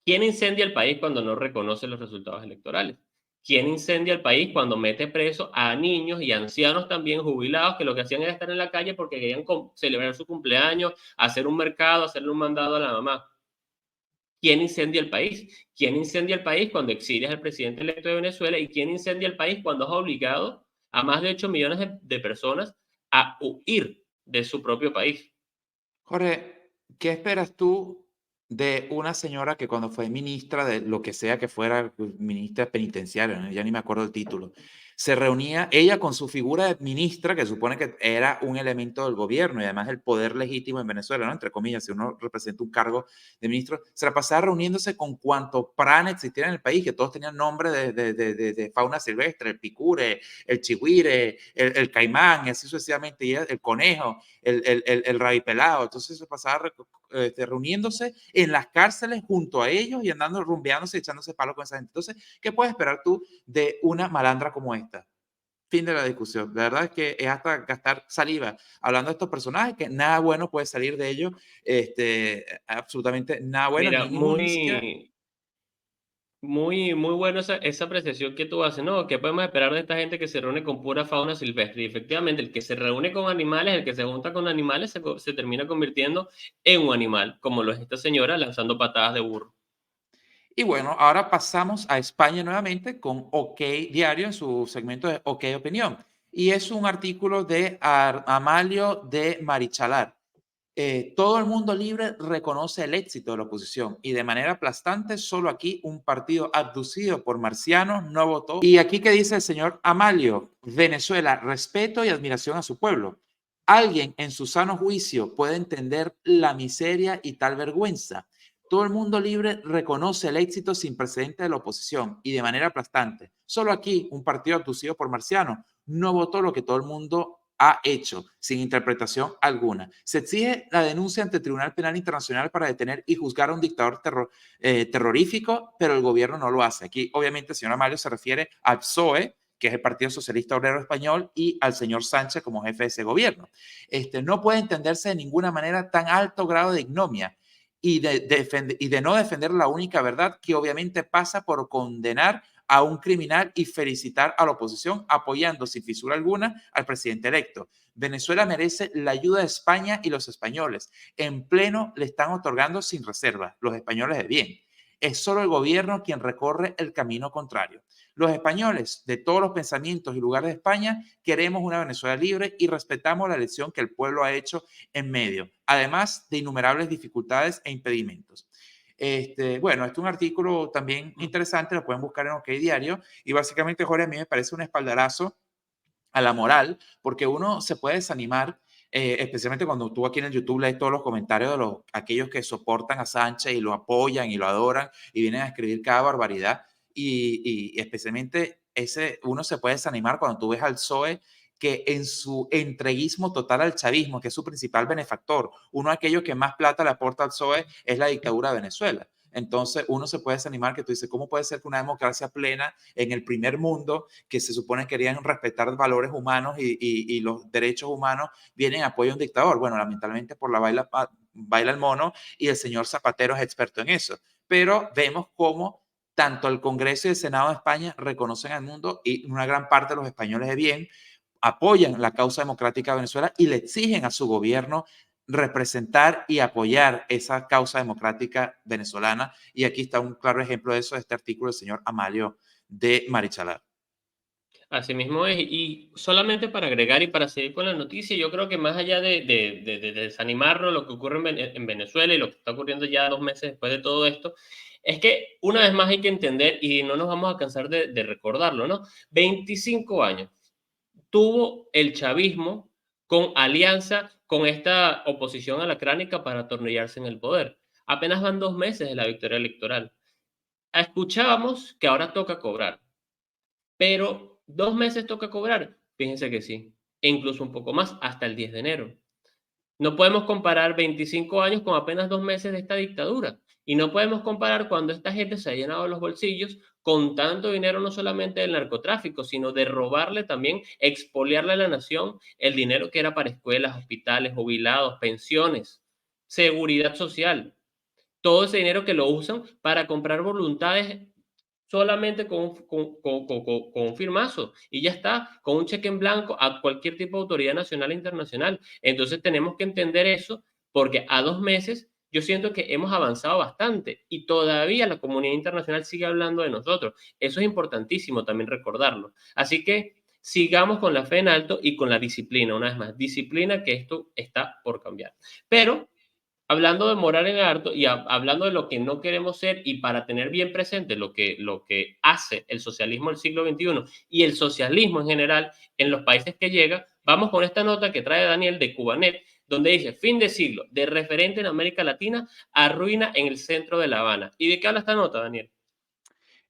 ¿quién incendia el país cuando no reconoce los resultados electorales? ¿Quién incendia el país cuando mete preso a niños y ancianos también jubilados que lo que hacían era estar en la calle porque querían celebrar su cumpleaños, hacer un mercado, hacerle un mandado a la mamá? ¿Quién incendia el país? ¿Quién incendia el país cuando exilias al presidente electo de Venezuela? ¿Y quién incendia el país cuando has obligado a más de 8 millones de personas a huir de su propio país? Jorge, ¿qué esperas tú de una señora que cuando fue ministra de lo que sea que fuera, ministra penitenciaria, ¿no? Ya ni me acuerdo el título, se reunía ella con su figura de ministra, que supone que era un elemento del gobierno y además el poder legítimo en Venezuela, ¿no? Entre comillas, si uno representa un cargo de ministro, se la pasaba reuniéndose con cuanto prana existiera en el país, que todos tenían nombre de fauna silvestre, el picure, el chigüire, el caimán, y así sucesivamente, y el conejo, el rabipelado. Entonces se pasaba reuniéndose en las cárceles junto a ellos y andando rumbeándose y echándose palos con esa gente. Entonces, ¿qué puedes esperar tú de una malandra como esta? Fin de la discusión. La verdad es que es hasta gastar saliva hablando de estos personajes, que nada bueno puede salir de ellos, absolutamente nada bueno, Mira, ni siquiera. muy bueno esa apreciación que tú haces, ¿no? ¿Qué podemos esperar de esta gente que se reúne con pura fauna silvestre? Y efectivamente, el que se reúne con animales, el que se junta con animales, se termina convirtiendo en un animal, como lo es esta señora lanzando patadas de burro. Y bueno, ahora pasamos a España nuevamente con OK Diario en su segmento de OK Opinión. Y es un artículo de Amalio de Marichalar. Todo el mundo libre reconoce el éxito de la oposición y de manera aplastante solo aquí un partido abducido por marcianos no votó. Y aquí que dice el señor Amalio, Venezuela, respeto y admiración a su pueblo. ¿Alguien en su sano juicio puede entender la miseria y tal vergüenza? Todo el mundo libre reconoce el éxito sin precedente de la oposición y de manera aplastante. Solo aquí, un partido abducido por marcianos no votó lo que todo el mundo ha hecho, sin interpretación alguna. Se exige la denuncia ante el Tribunal Penal Internacional para detener y juzgar a un dictador terrorífico, pero el gobierno no lo hace. Aquí, obviamente, el señor Amalio se refiere al PSOE, que es el Partido Socialista Obrero Español, y al señor Sánchez como jefe de ese gobierno. No puede entenderse de ninguna manera tan alto grado de ignominia y de no defender la única verdad, que obviamente pasa por condenar a un criminal y felicitar a la oposición, apoyando sin fisura alguna al presidente electo. Venezuela merece la ayuda de España y los españoles. En pleno le están otorgando sin reserva, los españoles de bien. Es solo el gobierno quien recorre el camino contrario. Los españoles de todos los pensamientos y lugares de España queremos una Venezuela libre y respetamos la elección que el pueblo ha hecho en medio, además de innumerables dificultades e impedimentos. Bueno, este es un artículo también interesante, lo pueden buscar en OK Diario, y básicamente, Jorge, a mí me parece un espaldarazo a la moral, porque uno se puede desanimar, especialmente cuando tú aquí en el YouTube lees todos los comentarios de aquellos que soportan a Sánchez y lo apoyan y lo adoran y vienen a escribir cada barbaridad, y especialmente uno se puede desanimar cuando tú ves al PSOE, que en su entreguismo total al chavismo, que es su principal benefactor, uno de aquellos que más plata le aporta al PSOE es la dictadura de Venezuela. Entonces uno se puede desanimar, que tú dices, ¿cómo puede ser que una democracia plena en el primer mundo, que se supone que querían respetar valores humanos y los derechos humanos, vienen a apoyo a un dictador? Bueno, lamentablemente por la baila el mono, y el señor Zapatero es experto en eso. Pero vemos cómo tanto el Congreso y el Senado de España reconocen al mundo, y una gran parte de los españoles de bien apoyan la causa democrática de Venezuela y le exigen a su gobierno representar y apoyar esa causa democrática venezolana. Y aquí está un claro ejemplo de eso, de este artículo del señor Amalio de Marichalar. Así mismo es. Y solamente para agregar y para seguir con la noticia, yo creo que más allá de desanimarnos lo que ocurre en Venezuela y lo que está ocurriendo ya 2 meses después de todo esto, es que una vez más hay que entender, y no nos vamos a cansar de recordarlo, ¿no? 25 años tuvo el chavismo con alianza con esta oposición alacránica para atornillarse en el poder. Apenas van 2 meses de la victoria electoral. Escuchábamos que ahora toca cobrar, pero 2 meses toca cobrar. Fíjense que sí, e incluso un poco más, hasta el 10 de enero. No podemos comparar 25 años con apenas 2 meses de esta dictadura. Y no podemos comparar cuando esta gente se ha llenado los bolsillos con tanto dinero, no solamente del narcotráfico, sino de robarle también, expoliarle a la nación el dinero que era para escuelas, hospitales, jubilados, pensiones, seguridad social. Todo ese dinero que lo usan para comprar voluntades solamente con un firmazo y ya está, con un cheque en blanco a cualquier tipo de autoridad nacional e internacional. Entonces tenemos que entender eso, porque a 2 meses yo siento que hemos avanzado bastante y todavía la comunidad internacional sigue hablando de nosotros. Eso es importantísimo también recordarlo. Así que sigamos con la fe en alto y con la disciplina, una vez más, disciplina, que esto está por cambiar. Pero hablando de morar en harto y hablando de lo que no queremos ser, y para tener bien presente lo que hace el socialismo del siglo XXI y el socialismo en general en los países que llega, vamos con esta nota que trae Daniel de Cubanet, donde dice: fin de siglo, de referente en América Latina a ruina en el centro de La Habana. ¿Y de qué habla esta nota, Daniel?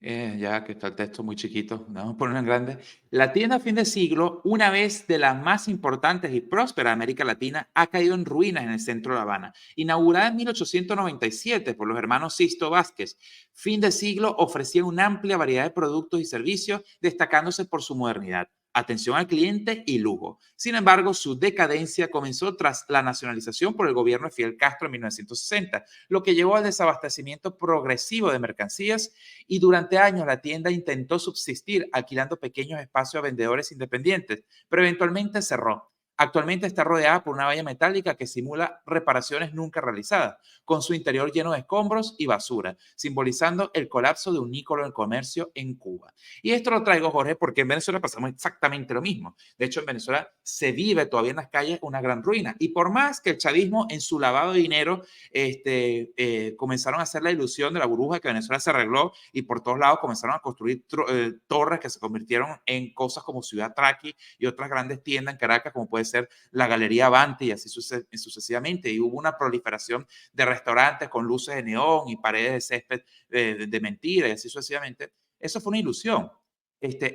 Ya que está el texto muy chiquito, vamos a ponerlo en grande. La tienda fin de siglo, una vez de las más importantes y prósperas de América Latina, ha caído en ruinas en el centro de La Habana. Inaugurada en 1897 por los hermanos Sisto Vázquez, fin de siglo ofrecía una amplia variedad de productos y servicios, destacándose por su modernidad, atención al cliente y lujo. Sin embargo, su decadencia comenzó tras la nacionalización por el gobierno de Fidel Castro en 1960, lo que llevó al desabastecimiento progresivo de mercancías, y durante años la tienda intentó subsistir alquilando pequeños espacios a vendedores independientes, pero eventualmente cerró. Actualmente está rodeada por una valla metálica que simula reparaciones nunca realizadas, con su interior lleno de escombros y basura, simbolizando el colapso de un ícono del comercio en Cuba. Y esto lo traigo, Jorge, porque en Venezuela pasamos exactamente lo mismo. De hecho, en Venezuela se vive todavía en las calles una gran ruina. Y por más que el chavismo en su lavado de dinero comenzaron a hacer la ilusión de la burbuja, que Venezuela se arregló, y por todos lados comenzaron a construir torres que se convirtieron en cosas como Ciudad Traqui y otras grandes tiendas en Caracas, como puede ser la Galería Avante y así sucesivamente. Y hubo una proliferación de restaurantes con luces de neón y paredes de césped de mentira y así sucesivamente. Eso fue una ilusión.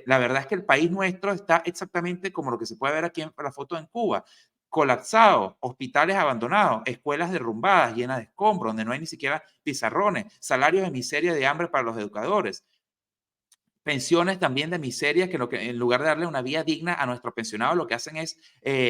La verdad es que el país nuestro está exactamente como lo que se puede ver aquí en la foto en Cuba, colapsados, hospitales abandonados, escuelas derrumbadas, llenas de escombros, donde no hay ni siquiera pizarrones, salarios de miseria y de hambre para los educadores, pensiones también de miseria, que, en lugar de darle una vida digna a nuestros pensionados, lo que hacen es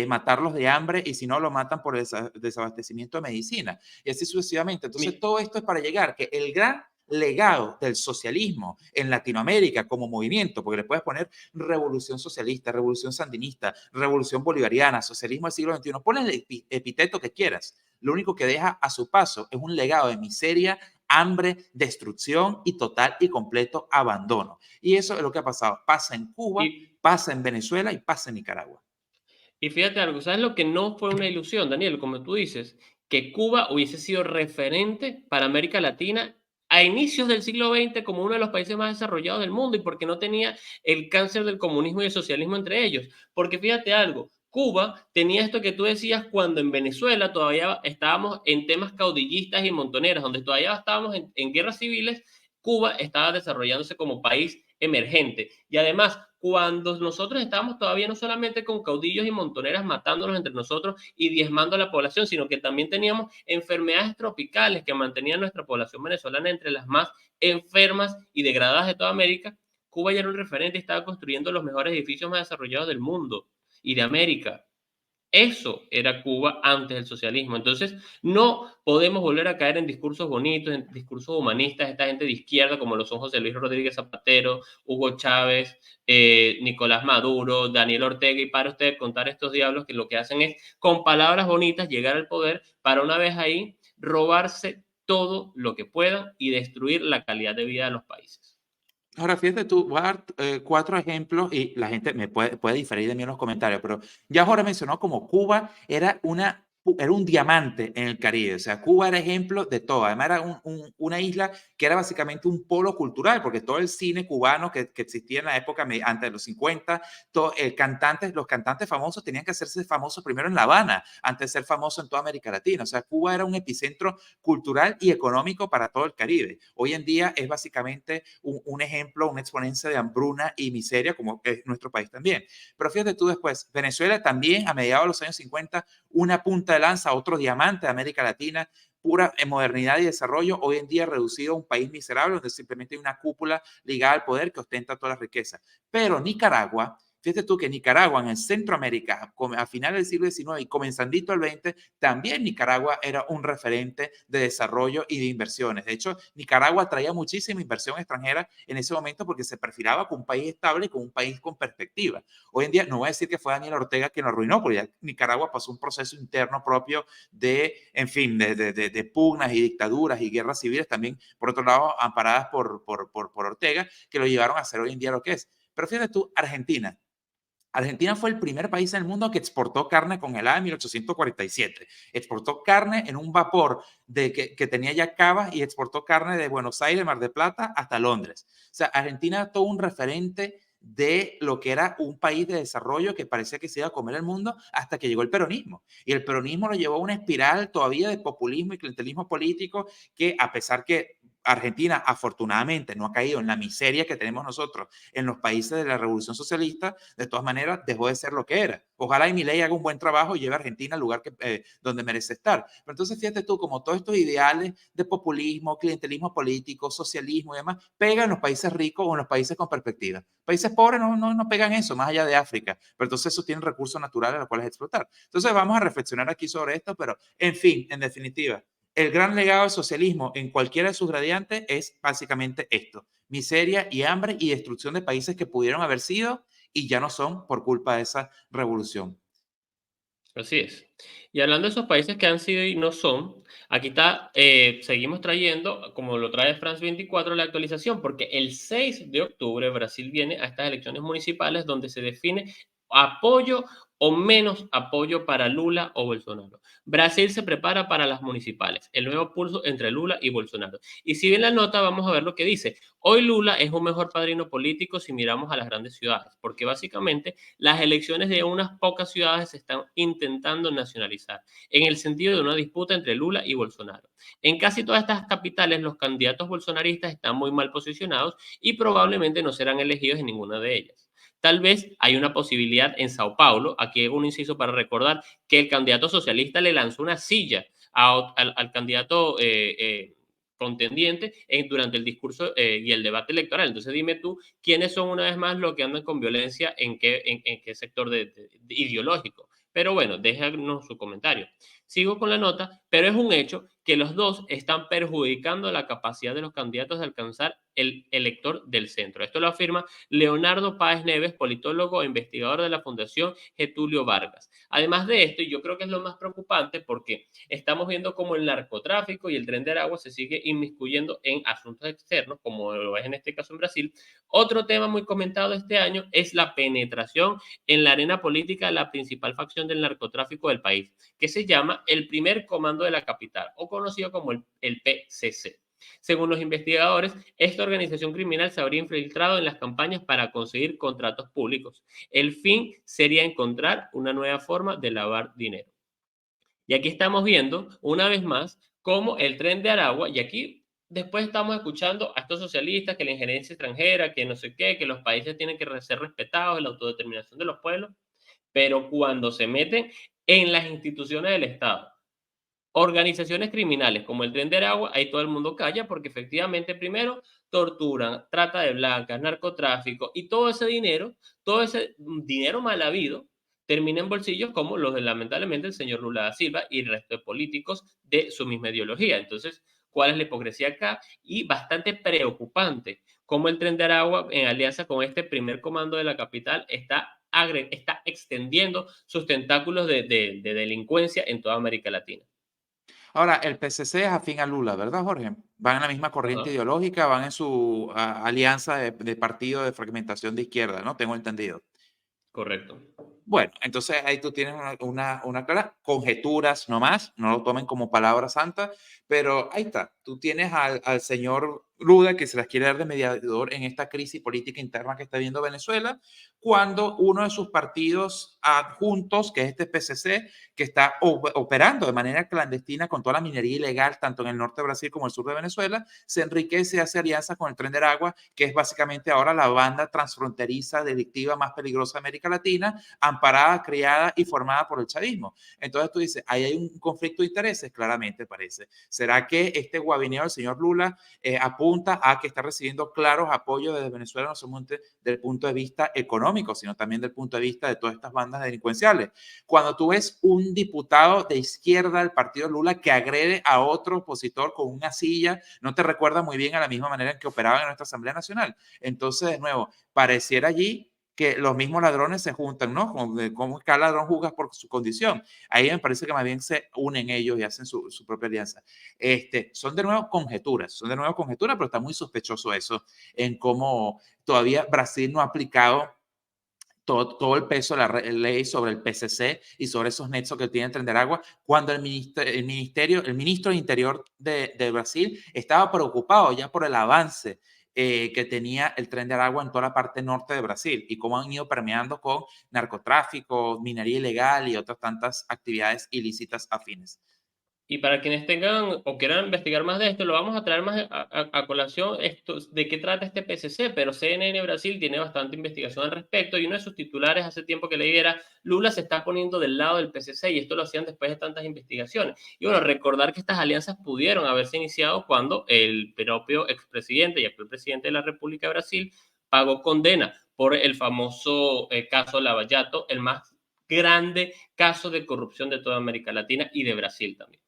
matarlos de hambre y si no, lo matan por desabastecimiento de medicina y así sucesivamente. Entonces, todo esto es para llegar que el gran legado del socialismo en Latinoamérica como movimiento, porque le puedes poner revolución socialista, revolución sandinista, revolución bolivariana, socialismo del siglo XXI, ponle el epíteto que quieras. Lo único que deja a su paso es un legado de miseria, hambre, destrucción y total y completo abandono. Y eso es lo que ha pasado. Pasa en Cuba, Y, pasa en Venezuela y pasa en Nicaragua. y fíjate algo, ¿sabes lo que no fue una ilusión, Daniel? Como tú dices, que Cuba hubiese sido referente para América Latina a inicios del siglo XX como uno de los países más desarrollados del mundo y porque no tenía el cáncer del comunismo y el socialismo entre ellos. Porque fíjate algo, Cuba tenía esto que tú decías cuando en Venezuela todavía estábamos en temas caudillistas y montoneras, donde todavía estábamos en guerras civiles. Cuba estaba desarrollándose como país emergente. Y además, cuando nosotros estábamos todavía no solamente con caudillos y montoneras matándonos entre nosotros y diezmando a la población, sino que también teníamos enfermedades tropicales que mantenían nuestra población venezolana entre las más enfermas y degradadas de toda América. Cuba ya era un referente y estaba construyendo los mejores edificios más desarrollados del mundo y de América. Eso era Cuba antes del socialismo. Entonces, no podemos volver a caer en discursos bonitos, en discursos humanistas, esta gente de izquierda, como lo son José Luis Rodríguez Zapatero, Hugo Chávez, Nicolás Maduro, Daniel Ortega, y para usted contar estos diablos que lo que hacen es, con palabras bonitas, llegar al poder para una vez ahí robarse todo lo que puedan y destruir la calidad de vida de los países. Ahora, fíjate tú, voy a dar 4 ejemplos y la gente me puede diferir de mí en los comentarios, pero ya Jorge mencionó como Cuba era un diamante en el Caribe, o sea, Cuba era ejemplo de todo, además era una isla que era básicamente un polo cultural, porque todo el cine cubano que existía en la época antes de los 50, los cantantes famosos tenían que hacerse famosos primero en La Habana, antes de ser famosos en toda América Latina, o sea, Cuba era un epicentro cultural y económico para todo el Caribe. Hoy en día es básicamente un ejemplo, una exponencia de hambruna y miseria, como es nuestro país también. Pero fíjate tú después, Venezuela también a mediados de los años 50, una punta de lanza, otro diamante de América Latina, pura en modernidad y desarrollo, hoy en día reducido a un país miserable donde simplemente hay una cúpula ligada al poder que ostenta toda la riqueza. Pero Nicaragua, fíjate tú que Nicaragua en el Centroamérica, a finales del siglo XIX y comenzandito el XX, también Nicaragua era un referente de desarrollo y de inversiones. De hecho, Nicaragua traía muchísima inversión extranjera en ese momento porque se perfilaba como un país estable y como un país con perspectiva. Hoy en día, no voy a decir que fue Daniel Ortega quien lo arruinó, porque ya Nicaragua pasó un proceso interno propio de, en fin, de pugnas y dictaduras y guerras civiles, también, por otro lado, amparadas por Ortega, que lo llevaron a ser hoy en día lo que es. Pero fíjate tú, Argentina. Argentina fue el primer país en el mundo que exportó carne congelada en 1847. Exportó carne en un vapor que tenía ya cavas y exportó carne de Buenos Aires, Mar del Plata, hasta Londres. O sea, Argentina es todo un referente de lo que era un país de desarrollo que parecía que se iba a comer el mundo hasta que llegó el peronismo. Y el peronismo lo llevó a una espiral todavía de populismo y clientelismo político que, a pesar que Argentina afortunadamente no ha caído en la miseria que tenemos nosotros en los países de la revolución socialista, de todas maneras dejó de ser lo que era. Ojalá y Milei haga un buen trabajo y lleve a Argentina al lugar donde merece estar. Pero entonces fíjate tú, como todos estos ideales de populismo, clientelismo político, socialismo y demás, pegan en los países ricos o en los países con perspectiva. Países pobres no pegan eso, más allá de África. Pero entonces eso tienen recursos naturales a los cuales explotar. Entonces vamos a reflexionar aquí sobre esto, pero en fin, en definitiva, el gran legado del socialismo en cualquiera de sus gradientes es básicamente esto: miseria y hambre y destrucción de países que pudieron haber sido y ya no son por culpa de esa revolución. Así es. Y hablando de esos países que han sido y no son, aquí está, seguimos trayendo, como lo trae France 24, la actualización, porque el 6 de octubre Brasil viene a estas elecciones municipales donde se define apoyo o menos apoyo para Lula o Bolsonaro. Brasil se prepara para las municipales, el nuevo pulso entre Lula y Bolsonaro. Y si bien la nota, vamos a ver lo que dice. Hoy Lula es un mejor padrino político si miramos a las grandes ciudades, porque básicamente las elecciones de unas pocas ciudades se están intentando nacionalizar, en el sentido de una disputa entre Lula y Bolsonaro. En casi todas estas capitales, los candidatos bolsonaristas están muy mal posicionados y probablemente no serán elegidos en ninguna de ellas. Tal vez hay una posibilidad en Sao Paulo. Aquí hago un inciso para recordar que el candidato socialista le lanzó una silla al candidato contendiente durante el discurso y el debate electoral. Entonces dime tú, ¿quiénes son una vez más los que andan con violencia en qué sector ideológico? Pero bueno, déjanos su comentario. Sigo con la nota, pero es un hecho que los dos están perjudicando la capacidad de los candidatos de alcanzar el elector del centro. Esto lo afirma Leonardo Páez Neves, politólogo e investigador de la Fundación Getulio Vargas. Además de esto, y yo creo que es lo más preocupante porque estamos viendo cómo el narcotráfico y el tren de Aragua se sigue inmiscuyendo en asuntos externos, como lo es en este caso en Brasil. Otro tema muy comentado este año es la penetración en la arena política de la principal facción del narcotráfico del país, que se llama el Primer Comando de la Capital, o conocido como el PCC. Según los investigadores, esta organización criminal se habría infiltrado en las campañas para conseguir contratos públicos. El fin sería encontrar una nueva forma de lavar dinero. Y aquí estamos viendo, una vez más, cómo el tren de Aragua, y aquí después estamos escuchando a estos socialistas que la injerencia extranjera, que no sé qué, que los países tienen que ser respetados, la autodeterminación de los pueblos, pero cuando se meten en las instituciones del Estado, organizaciones criminales como el Tren de Aragua, ahí todo el mundo calla porque efectivamente primero torturan, trata de blancas, narcotráfico y todo ese dinero mal habido termina en bolsillos como los de lamentablemente el señor Lula da Silva y el resto de políticos de su misma ideología. Entonces, ¿cuál es la hipocresía acá? Y bastante preocupante cómo el Tren de Aragua, en alianza con este primer comando de la capital, está extendiendo sus tentáculos de delincuencia en toda América Latina. Ahora, el PCC es afín a Lula, ¿verdad, Jorge? Van en la misma corriente Ajá, ideológica, van en su alianza de partido de fragmentación de izquierda, ¿no? Tengo entendido. correcto. Bueno, entonces ahí tú tienes una clara conjeturas nomás, no lo tomen como palabra santa, pero ahí está. Tú tienes al señor Lula que se las quiere dar de mediador en esta crisis política interna que está viendo Venezuela, cuando uno de sus partidos adjuntos, que es este PCC, que está operando de manera clandestina con toda la minería ilegal, tanto en el norte de Brasil como en el sur de Venezuela, se enriquece y hace alianza con el Tren de Aragua, que es básicamente ahora la banda transfronteriza delictiva más peligrosa de América Latina, amparada, criada y formada por el chavismo. Entonces tú dices, ahí hay un conflicto de intereses, claramente parece. ¿Será que este guabineo del señor Lula apunta a que está recibiendo claros apoyos desde Venezuela, no solamente del punto de vista económico, sino también del punto de vista de todas estas bandas delincuenciales? Cuando tú ves un diputado de izquierda del partido Lula que agrede a otro opositor con una silla, no te recuerda muy bien a la misma manera en que operaban en nuestra Asamblea Nacional. Entonces, de nuevo, pareciera allí que los mismos ladrones se juntan, ¿no? Como cada ladrón juzga por su condición. Ahí me parece que más bien se unen ellos y hacen su propia alianza. Son de nuevo conjeturas, pero está muy sospechoso eso en cómo todavía Brasil no ha aplicado todo el peso de la ley sobre el PCC y sobre esos nexos que tiene el Tren de Aragua, cuando el ministro de Interior de Brasil estaba preocupado ya por el avance que tenía el Tren de Aragua en toda la parte norte de Brasil y cómo han ido permeando con narcotráfico, minería ilegal y otras tantas actividades ilícitas afines. Y para quienes tengan o quieran investigar más de esto, lo vamos a traer más a colación esto, de qué trata este PCC, pero CNN Brasil tiene bastante investigación al respecto y uno de sus titulares hace tiempo que leí era Lula se está poniendo del lado del PCC y esto lo hacían después de tantas investigaciones. Y bueno, recordar que estas alianzas pudieron haberse iniciado cuando el propio expresidente y actual presidente de la República de Brasil pagó condena por el famoso caso Lava Jato, el más grande caso de corrupción de toda América Latina y de Brasil también.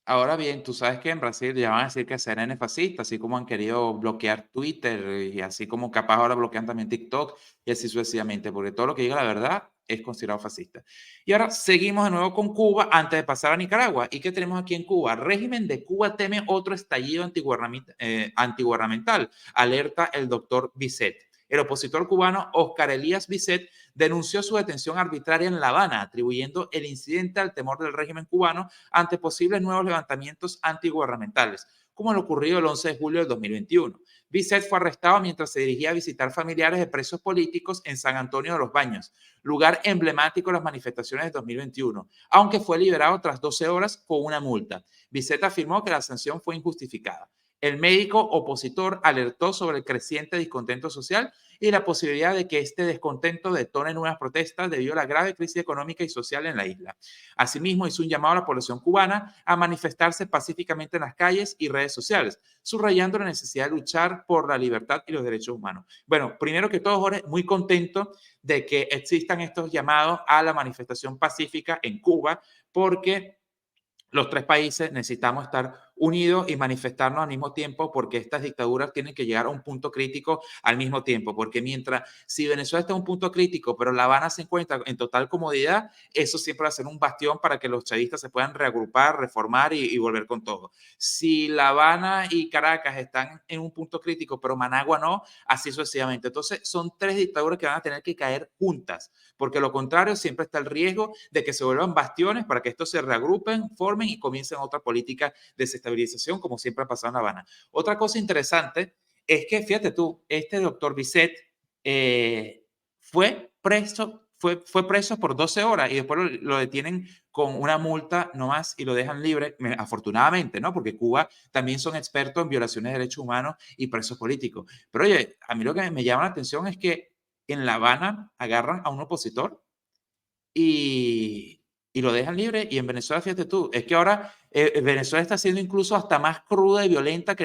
Ahora bien, tú sabes que en Brasil ya van a decir que CNN es fascista, así como han querido bloquear Twitter y así como capaz ahora bloquean también TikTok y así sucesivamente, porque todo lo que diga la verdad es considerado fascista. Y ahora seguimos de nuevo con Cuba antes de pasar a Nicaragua. ¿Y qué tenemos aquí en Cuba? Régimen de Cuba teme otro estallido antigubernamental, alerta el doctor Bisset. El opositor cubano Oscar Elías Bisset denunció su detención arbitraria en La Habana, atribuyendo el incidente al temor del régimen cubano ante posibles nuevos levantamientos antigubernamentales, como lo ocurrido el 11 de julio del 2021. Bisset fue arrestado mientras se dirigía a visitar familiares de presos políticos en San Antonio de los Baños, lugar emblemático de las manifestaciones de 2021, aunque fue liberado tras 12 horas con una multa. Bisset afirmó que la sanción fue injustificada. El médico opositor alertó sobre el creciente descontento social y la posibilidad de que este descontento detone nuevas protestas debido a la grave crisis económica y social en la isla. Asimismo, hizo un llamado a la población cubana a manifestarse pacíficamente en las calles y redes sociales, subrayando la necesidad de luchar por la libertad y los derechos humanos. Bueno, primero que todo, Jorge, muy contento de que existan estos llamados a la manifestación pacífica en Cuba, porque los tres países necesitamos estar unidos y manifestarnos al mismo tiempo, porque estas dictaduras tienen que llegar a un punto crítico al mismo tiempo, porque mientras, si Venezuela está en un punto crítico, pero La Habana se encuentra en total comodidad, eso siempre va a ser un bastión para que los chavistas se puedan reagrupar, reformar y volver con todo. Si La Habana y Caracas están en un punto crítico, pero Managua no, así sucesivamente. Entonces, son tres dictaduras que van a tener que caer juntas, porque lo contrario siempre está el riesgo de que se vuelvan bastiones para que estos se reagrupen, formen y comiencen otra política de desestabilización, como siempre ha pasado en La Habana. Otra cosa interesante es que, fíjate tú, este doctor Bisset fue preso por 12 horas y después lo detienen con una multa nomás y lo dejan libre, afortunadamente, ¿no? Porque Cuba también son expertos en violaciones de derechos humanos y presos políticos. Pero oye, a mí lo que me llama la atención es que en La Habana agarran a un opositor y, y lo dejan libre. Y en Venezuela, fíjate tú, es que ahora Venezuela está siendo incluso hasta más cruda y violenta que,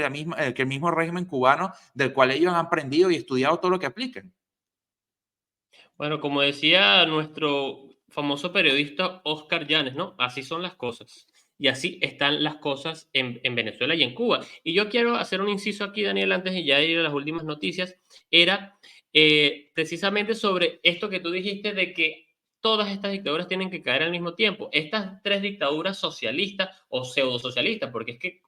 que el mismo régimen cubano, del cual ellos han aprendido y estudiado todo lo que aplican. Bueno, como decía nuestro famoso periodista Oscar Llanes, ¿no? Así son las cosas. Y así están las cosas en Venezuela y en Cuba. Y yo quiero hacer un inciso aquí, Daniel, antes de ya ir a las últimas noticias. Era precisamente sobre esto que tú dijiste de que todas estas dictaduras tienen que caer al mismo tiempo. Estas tres dictaduras socialistas o pseudo socialistas, porque es que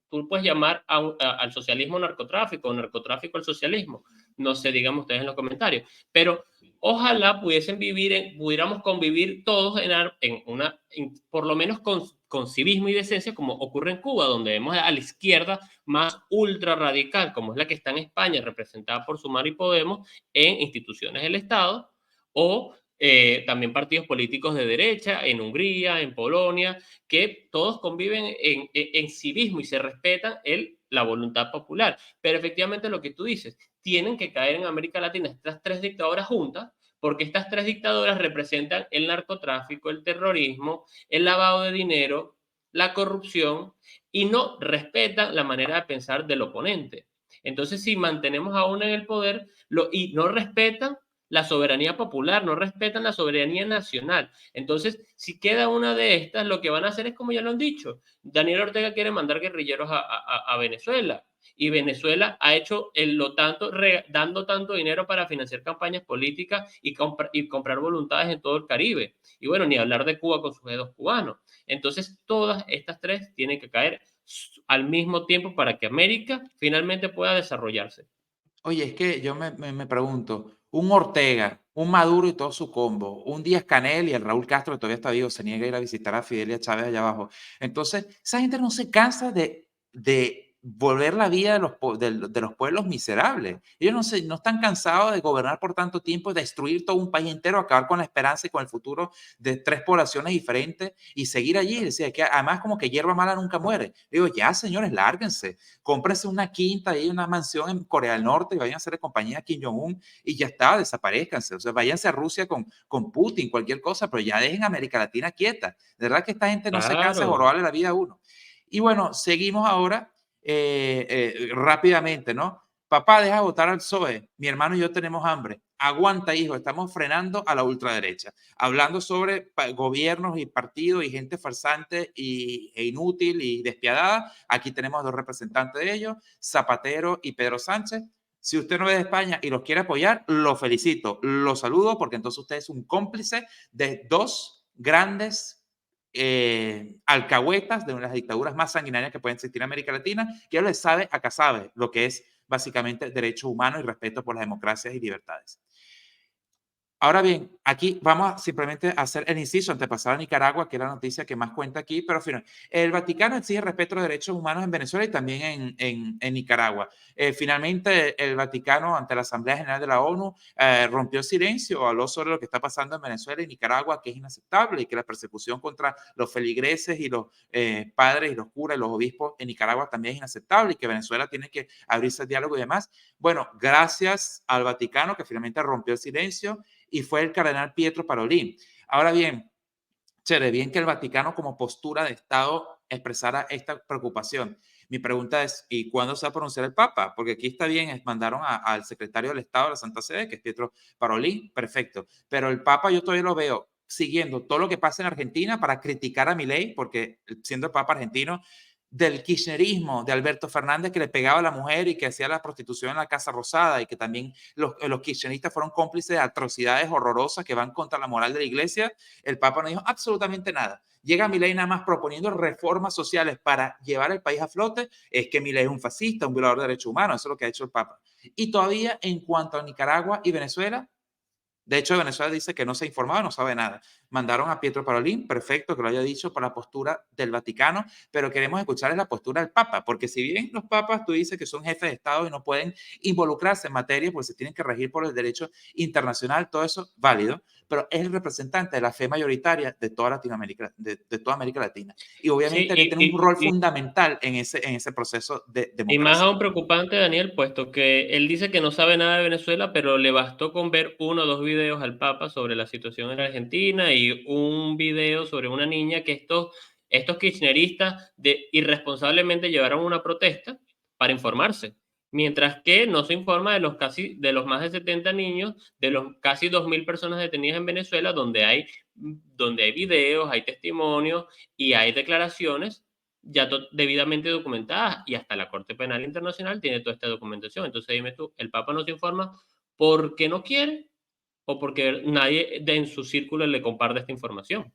tú puedes llamar al socialismo narcotráfico o narcotráfico al socialismo. No sé, digan ustedes en los comentarios. Pero ojalá pudiéramos convivir todos por lo menos con civismo y decencia, como ocurre en Cuba, donde vemos a la izquierda más ultra radical, como es la que está en España, representada por Sumar y Podemos, en instituciones del Estado, o también partidos políticos de derecha, en Hungría, en Polonia, que todos conviven en civismo y se respetan la voluntad popular. Pero efectivamente lo que tú dices, tienen que caer en América Latina estas tres dictaduras juntas, porque estas tres dictaduras representan el narcotráfico, el terrorismo, el lavado de dinero, la corrupción, y no respetan la manera de pensar del oponente. Entonces, si mantenemos a uno en el poder y no respetan la soberanía popular, no respetan la soberanía nacional. Entonces, si queda una de estas, lo que van a hacer es como ya lo han dicho. Daniel Ortega quiere mandar guerrilleros a Venezuela y Venezuela ha hecho dando tanto dinero para financiar campañas políticas y comprar voluntades en todo el Caribe. Y bueno, ni hablar de Cuba con sus dedos cubanos. Entonces, todas estas tres tienen que caer al mismo tiempo para que América finalmente pueda desarrollarse. Oye, es que yo me pregunto, un Ortega, un Maduro y todo su combo, un Díaz-Canel y el Raúl Castro, que todavía está vivo, se niega a ir a visitar a Fidel y a Chávez allá abajo. Entonces, esa gente no se cansa de volver la vida de los pueblos miserables. Ellos no están cansados de gobernar por tanto tiempo, destruir todo un país entero, acabar con la esperanza y con el futuro de tres poblaciones diferentes y seguir allí. Es decir, que además como que hierba mala nunca muere. Digo, ya señores, lárguense, cómprense una quinta y una mansión en Corea del Norte y vayan a hacer compañía a Kim Jong-un y ya está, desaparezcanse. O sea, váyanse a Rusia con Putin, cualquier cosa, pero ya dejen a América Latina quieta. De verdad que esta gente no se cansa de Claro. jorobarle la vida a uno. Y bueno, seguimos ahora rápidamente, ¿no? Papá, deja votar al PSOE. Mi hermano y yo tenemos hambre. Aguanta, hijo, estamos frenando a la ultraderecha. Hablando sobre gobiernos y partidos y gente farsante e inútil y despiadada. Aquí tenemos dos representantes de ellos, Zapatero y Pedro Sánchez. Si usted no es de España y los quiere apoyar, lo felicito, lo saludo, porque entonces usted es un cómplice de dos grandes alcahuetas de una de las dictaduras más sanguinarias que pueden existir en América Latina, que les sabe a casabe lo que es básicamente derechos humanos y respeto por las democracias y libertades. Ahora bien, aquí vamos a simplemente hacer el inciso antes de pasar a Nicaragua, que es la noticia que más cuenta aquí, pero al final, el Vaticano exige respeto a los derechos humanos en Venezuela y también en Nicaragua. Finalmente, el Vaticano, ante la Asamblea General de la ONU, rompió silencio, habló sobre lo que está pasando en Venezuela y Nicaragua, que es inaceptable y que la persecución contra los feligreses y los padres y los curas y los obispos en Nicaragua también es inaceptable y que Venezuela tiene que abrirse al diálogo y demás. Bueno, gracias al Vaticano que finalmente rompió el silencio y fue el cardenal Pietro Parolin. Ahora bien, chévere, bien que el Vaticano como postura de Estado expresara esta preocupación. Mi pregunta es, ¿y cuándo se va a pronunciar el Papa? Porque aquí está bien, mandaron al secretario del Estado de la Santa Sede, que es Pietro Parolin, perfecto. Pero el Papa yo todavía lo veo siguiendo todo lo que pasa en Argentina para criticar a Milei, porque siendo el Papa argentino, del kirchnerismo de Alberto Fernández que le pegaba a la mujer y que hacía la prostitución en la Casa Rosada y que también los kirchneristas fueron cómplices de atrocidades horrorosas que van contra la moral de la iglesia, el Papa no dijo absolutamente nada. Llega Milei nada más proponiendo reformas sociales para llevar el país a flote, es que Milei es un fascista, un violador de derechos humanos, eso es lo que ha hecho el Papa. Y todavía en cuanto a Nicaragua y Venezuela, de hecho, Venezuela dice que no se ha informado, no sabe nada. Mandaron a Pietro Parolin, perfecto que lo haya dicho, por la postura del Vaticano, pero queremos escuchar la postura del Papa, porque si bien los papas, tú dices que son jefes de Estado y no pueden involucrarse en materia, pues se tienen que regir por el derecho internacional, todo eso válido, pero es el representante de la fe mayoritaria de toda Latinoamérica, de toda América Latina. Y Sí, obviamente debe tener un rol fundamental en ese proceso de y más democracia. aún preocupante, Daniel, puesto que él dice que no sabe nada de Venezuela, pero le bastó con ver uno o dos videos al Papa sobre la situación en Argentina y un video sobre una niña que estos kirchneristas irresponsablemente llevaron a una protesta para informarse, mientras que no se informa de los más de 70 niños, de los casi 2.000 personas detenidas en Venezuela, donde hay videos, hay testimonios y hay declaraciones ya debidamente documentadas y hasta la Corte Penal Internacional tiene toda esta documentación. Entonces dime tú, ¿el Papa no se informa porque no quiere o porque nadie en su círculo le comparte esta información?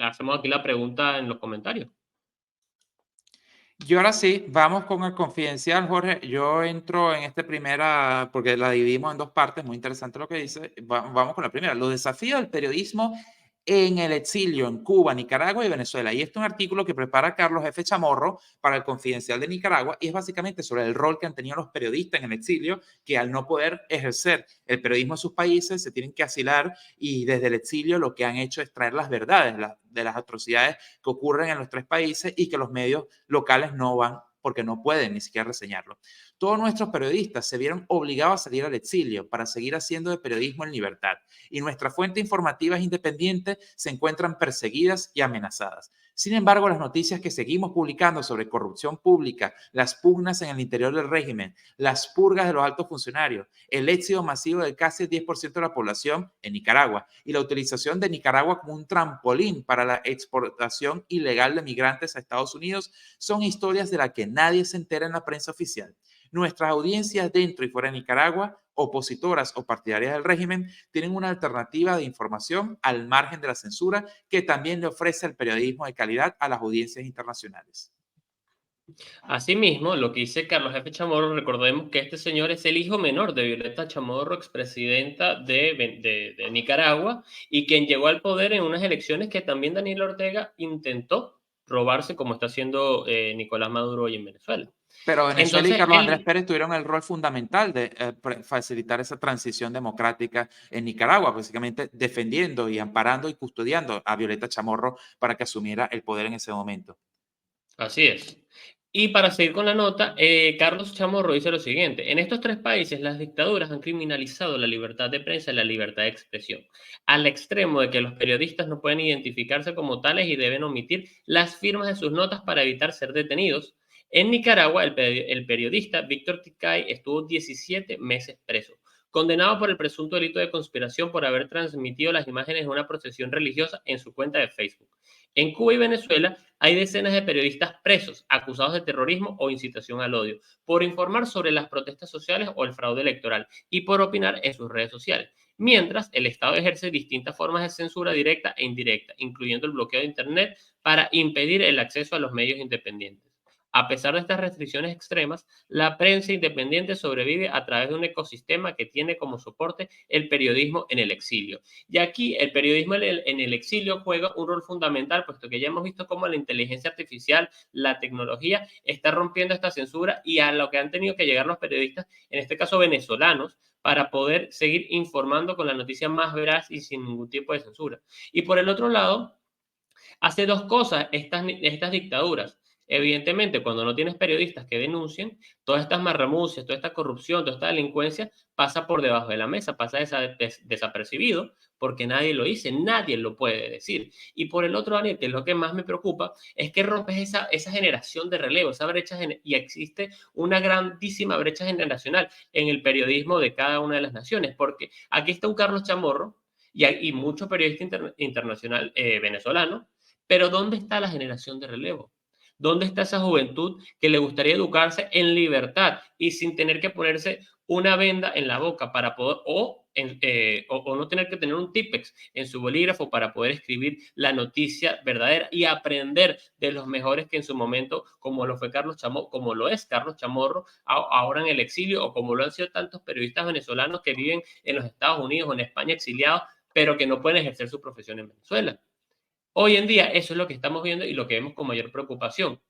Hacemos aquí la pregunta en los comentarios. Y ahora sí, vamos con el confidencial, Jorge. Yo entro en esta primera, porque la dividimos en dos partes, muy interesante lo que dice. Vamos con la primera, los desafíos del periodismo en el exilio en Cuba, Nicaragua y Venezuela. Y este es un artículo que prepara Carlos F. Chamorro para el Confidencial de Nicaragua y es básicamente sobre el rol que han tenido los periodistas en el exilio, que al no poder ejercer el periodismo en sus países se tienen que asilar y desde el exilio lo que han hecho es traer las verdades de las atrocidades que ocurren en los tres países y que los medios locales no van porque no pueden ni siquiera reseñarlo. Todos nuestros periodistas se vieron obligados a salir al exilio para seguir haciendo de periodismo en libertad y nuestras fuentes informativas independientes se encuentran perseguidas y amenazadas. Sin embargo, las noticias que seguimos publicando sobre corrupción pública, las pugnas en el interior del régimen, las purgas de los altos funcionarios, el éxito masivo de casi el 10% de la población en Nicaragua y la utilización de Nicaragua como un trampolín para la exportación ilegal de migrantes a Estados Unidos son historias de las que nadie se entera en la prensa oficial. Nuestras audiencias dentro y fuera de Nicaragua, opositoras o partidarias del régimen, tienen una alternativa de información al margen de la censura que también le ofrece el periodismo de calidad a las audiencias internacionales. Asimismo, lo que dice Carlos F. Chamorro, recordemos que este señor es el hijo menor de Violeta Chamorro, expresidenta de Nicaragua, y quien llegó al poder en unas elecciones que también Daniel Ortega intentó robarse, como está haciendo Nicolás Maduro hoy en Venezuela. Pero Venezuela y Entonces, Carlos Andrés él, Pérez tuvieron el rol fundamental de facilitar esa transición democrática en Nicaragua, básicamente defendiendo y amparando y custodiando a Violeta Chamorro para que asumiera el poder en ese momento. Así es. Y para seguir con la nota, Carlos Chamorro dice lo siguiente: en estos tres países las dictaduras han criminalizado la libertad de prensa y la libertad de expresión, al extremo de que los periodistas no pueden identificarse como tales y deben omitir las firmas de sus notas para evitar ser detenidos. En Nicaragua, el periodista Víctor Ticay estuvo 17 meses preso, condenado por el presunto delito de conspiración por haber transmitido las imágenes de una procesión religiosa en su cuenta de Facebook. En Cuba y Venezuela hay decenas de periodistas presos, acusados de terrorismo o incitación al odio, por informar sobre las protestas sociales o el fraude electoral y por opinar en sus redes sociales. Mientras, el Estado ejerce distintas formas de censura directa e indirecta, incluyendo el bloqueo de Internet para impedir el acceso a los medios independientes. A pesar de estas restricciones extremas, la prensa independiente sobrevive a través de un ecosistema que tiene como soporte el periodismo en el exilio. Y aquí el periodismo en el exilio juega un rol fundamental, puesto que ya hemos visto cómo la inteligencia artificial, la tecnología, está rompiendo esta censura y a lo que han tenido que llegar los periodistas, en este caso venezolanos, para poder seguir informando con la noticia más veraz y sin ningún tipo de censura. Y por el otro lado, hace dos cosas estas dictaduras. Evidentemente, cuando no tienes periodistas que denuncien, todas estas marramucias, toda esta corrupción, toda esta delincuencia pasa por debajo de la mesa, pasa desapercibido porque nadie lo dice, nadie lo puede decir. Y por el otro, Daniel, que es lo que más me preocupa, es que rompes esa generación de relevo, esa brecha, y existe una grandísima brecha generacional en el periodismo de cada una de las naciones, porque aquí está un Carlos Chamorro y muchos periodistas internacional venezolanos, pero ¿dónde está la generación de relevo? ¿Dónde está esa juventud que le gustaría educarse en libertad y sin tener que ponerse una venda en la boca para poder, o no tener que tener un típex en su bolígrafo para poder escribir la noticia verdadera y aprender de los mejores que en su momento, como lo fue Carlos Chamorro, como lo es Carlos Chamorro, ahora en el exilio, o como lo han sido tantos periodistas venezolanos que viven en los Estados Unidos o en España exiliados, pero que no pueden ejercer su profesión en Venezuela? Hoy en día eso es lo que estamos viendo y lo que vemos con mayor preocupación,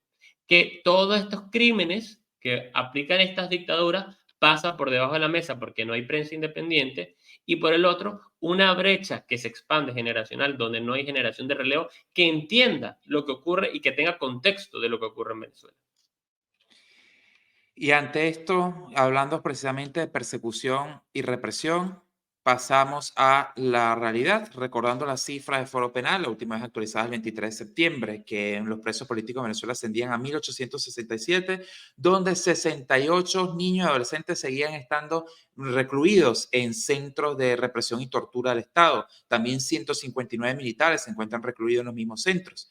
que todos estos crímenes que aplican estas dictaduras pasan por debajo de la mesa porque no hay prensa independiente, y por el otro, una brecha que se expande generacional donde no hay generación de relevo que entienda lo que ocurre y que tenga contexto de lo que ocurre en Venezuela. Y ante esto, hablando precisamente de persecución y represión, pasamos a la realidad, recordando las cifras de Foro Penal, la última vez actualizada el 23 de septiembre, que los presos políticos en Venezuela ascendían a 1.867, donde 68 niños y adolescentes seguían estando recluidos en centros de represión y tortura del Estado. También 159 militares se encuentran recluidos en los mismos centros.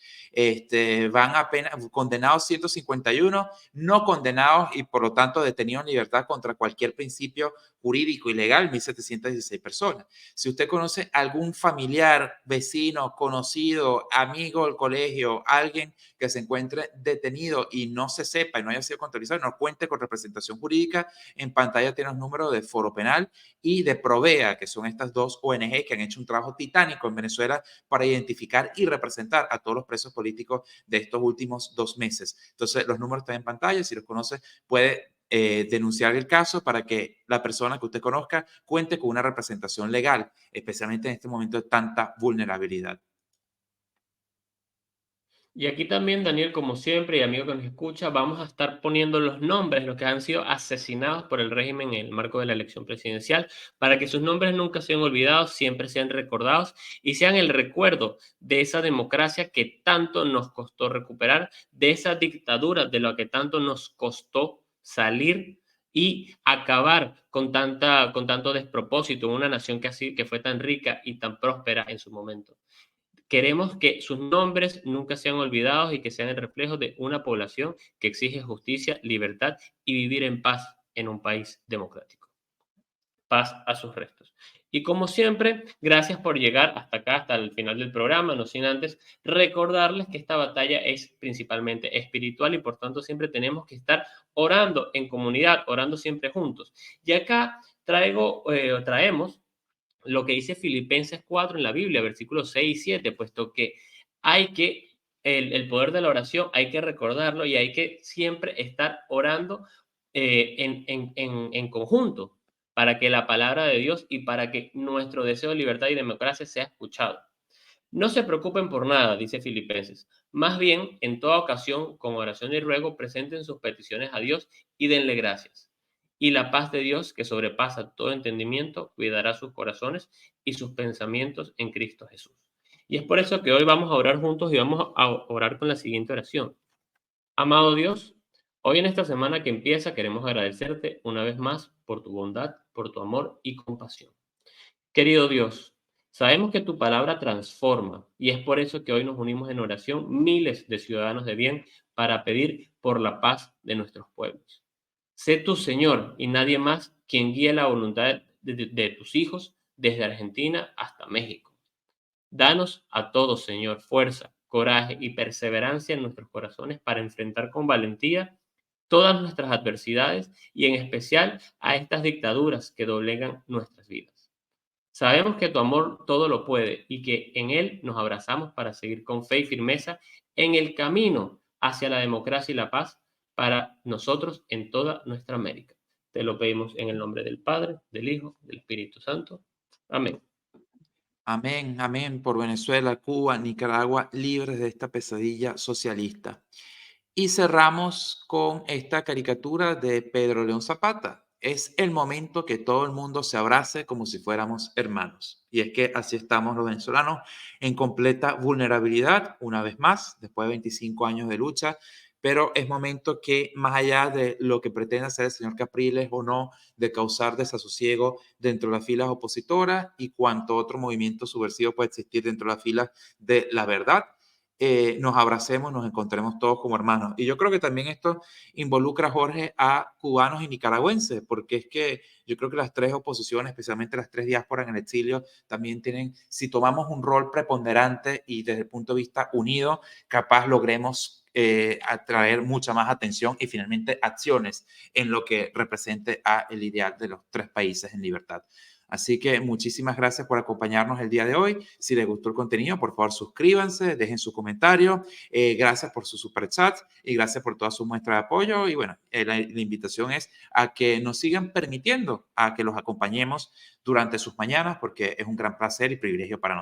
Van apenas condenados 151, no condenados y por lo tanto detenidos en libertad contra cualquier principio jurídico y legal, 1.716 personas. Si usted conoce algún familiar, vecino, conocido, amigo del colegio, alguien que se encuentre detenido y no se sepa y no haya sido contabilizado, no cuente con representación jurídica, en pantalla tiene los números de Foro Penal y de Provea, que son estas dos ONG que han hecho un trabajo titánico en Venezuela para identificar y representar a todos los presos políticos de estos últimos 2 meses. Entonces, los números están en pantalla, si los conoce, puede denunciar el caso para que la persona que usted conozca cuente con una representación legal, especialmente en este momento de tanta vulnerabilidad. Y aquí también, Daniel, como siempre, y amigo que nos escucha, vamos a estar poniendo los nombres de los que han sido asesinados por el régimen en el marco de la elección presidencial, para que sus nombres nunca sean olvidados, siempre sean recordados y sean el recuerdo de esa democracia que tanto nos costó recuperar, de esa dictadura de la que tanto nos costó salir y acabar con tanto despropósito en una nación que fue tan rica y tan próspera en su momento. Queremos que sus nombres nunca sean olvidados y que sean el reflejo de una población que exige justicia, libertad y vivir en paz en un país democrático. Paz a sus restos. Y como siempre, gracias por llegar hasta acá, hasta el final del programa, no sin antes recordarles que esta batalla es principalmente espiritual y por tanto siempre tenemos que estar orando en comunidad, orando siempre juntos. Y acá traemos lo que dice Filipenses 4 en la Biblia, versículos 6 y 7, puesto que hay que, el poder de la oración hay que recordarlo y hay que siempre estar orando en conjunto para que la palabra de Dios y para que nuestro deseo de libertad y democracia sea escuchado. No se preocupen por nada, dice Filipenses. Más bien, en toda ocasión, con oración y ruego, presenten sus peticiones a Dios y denle gracias. Y la paz de Dios, que sobrepasa todo entendimiento, cuidará sus corazones y sus pensamientos en Cristo Jesús. Y es por eso que hoy vamos a orar juntos y vamos a orar con la siguiente oración. Amado Dios, hoy en esta semana que empieza queremos agradecerte una vez más por tu bondad, por tu amor y compasión. Querido Dios, sabemos que tu palabra transforma y es por eso que hoy nos unimos en oración miles de ciudadanos de bien para pedir por la paz de nuestros pueblos. Sé tu Señor y nadie más quien guíe la voluntad de tus hijos desde Argentina hasta México. Danos a todos, Señor, fuerza, coraje y perseverancia en nuestros corazones para enfrentar con valentía todas nuestras adversidades y en especial a estas dictaduras que doblegan nuestras vidas. Sabemos que tu amor todo lo puede y que en él nos abrazamos para seguir con fe y firmeza en el camino hacia la democracia y la paz para nosotros en toda nuestra América. Te lo pedimos en el nombre del Padre, del Hijo, del Espíritu Santo. Amén. Amén, amén por Venezuela, Cuba, Nicaragua, libres de esta pesadilla socialista. Y cerramos con esta caricatura de Pedro León Zapata. Es el momento que todo el mundo se abrace como si fuéramos hermanos. Y es que así estamos los venezolanos en completa vulnerabilidad, una vez más, después de 25 años de lucha. Pero es momento que, más allá de lo que pretende hacer el señor Capriles o no, de causar desasosiego dentro de las filas opositoras y cuanto otro movimiento subversivo puede existir dentro de las filas de la verdad, nos abracemos, nos encontremos todos como hermanos. Y yo creo que también esto involucra, Jorge, a cubanos y nicaragüenses, porque es que yo creo que las tres oposiciones, especialmente las tres diásporas en el exilio, también tienen, si tomamos un rol preponderante y desde el punto de vista unido, capaz logremos atraer mucha más atención y finalmente acciones en lo que represente a el ideal de los tres países en libertad. Así que muchísimas gracias por acompañarnos el día de hoy. Si les gustó el contenido, por favor suscríbanse, dejen su comentario. Gracias por su super chat y gracias por toda su muestra de apoyo. Y bueno, la invitación es a que nos sigan permitiendo a que los acompañemos durante sus mañanas porque es un gran placer y privilegio para nosotros.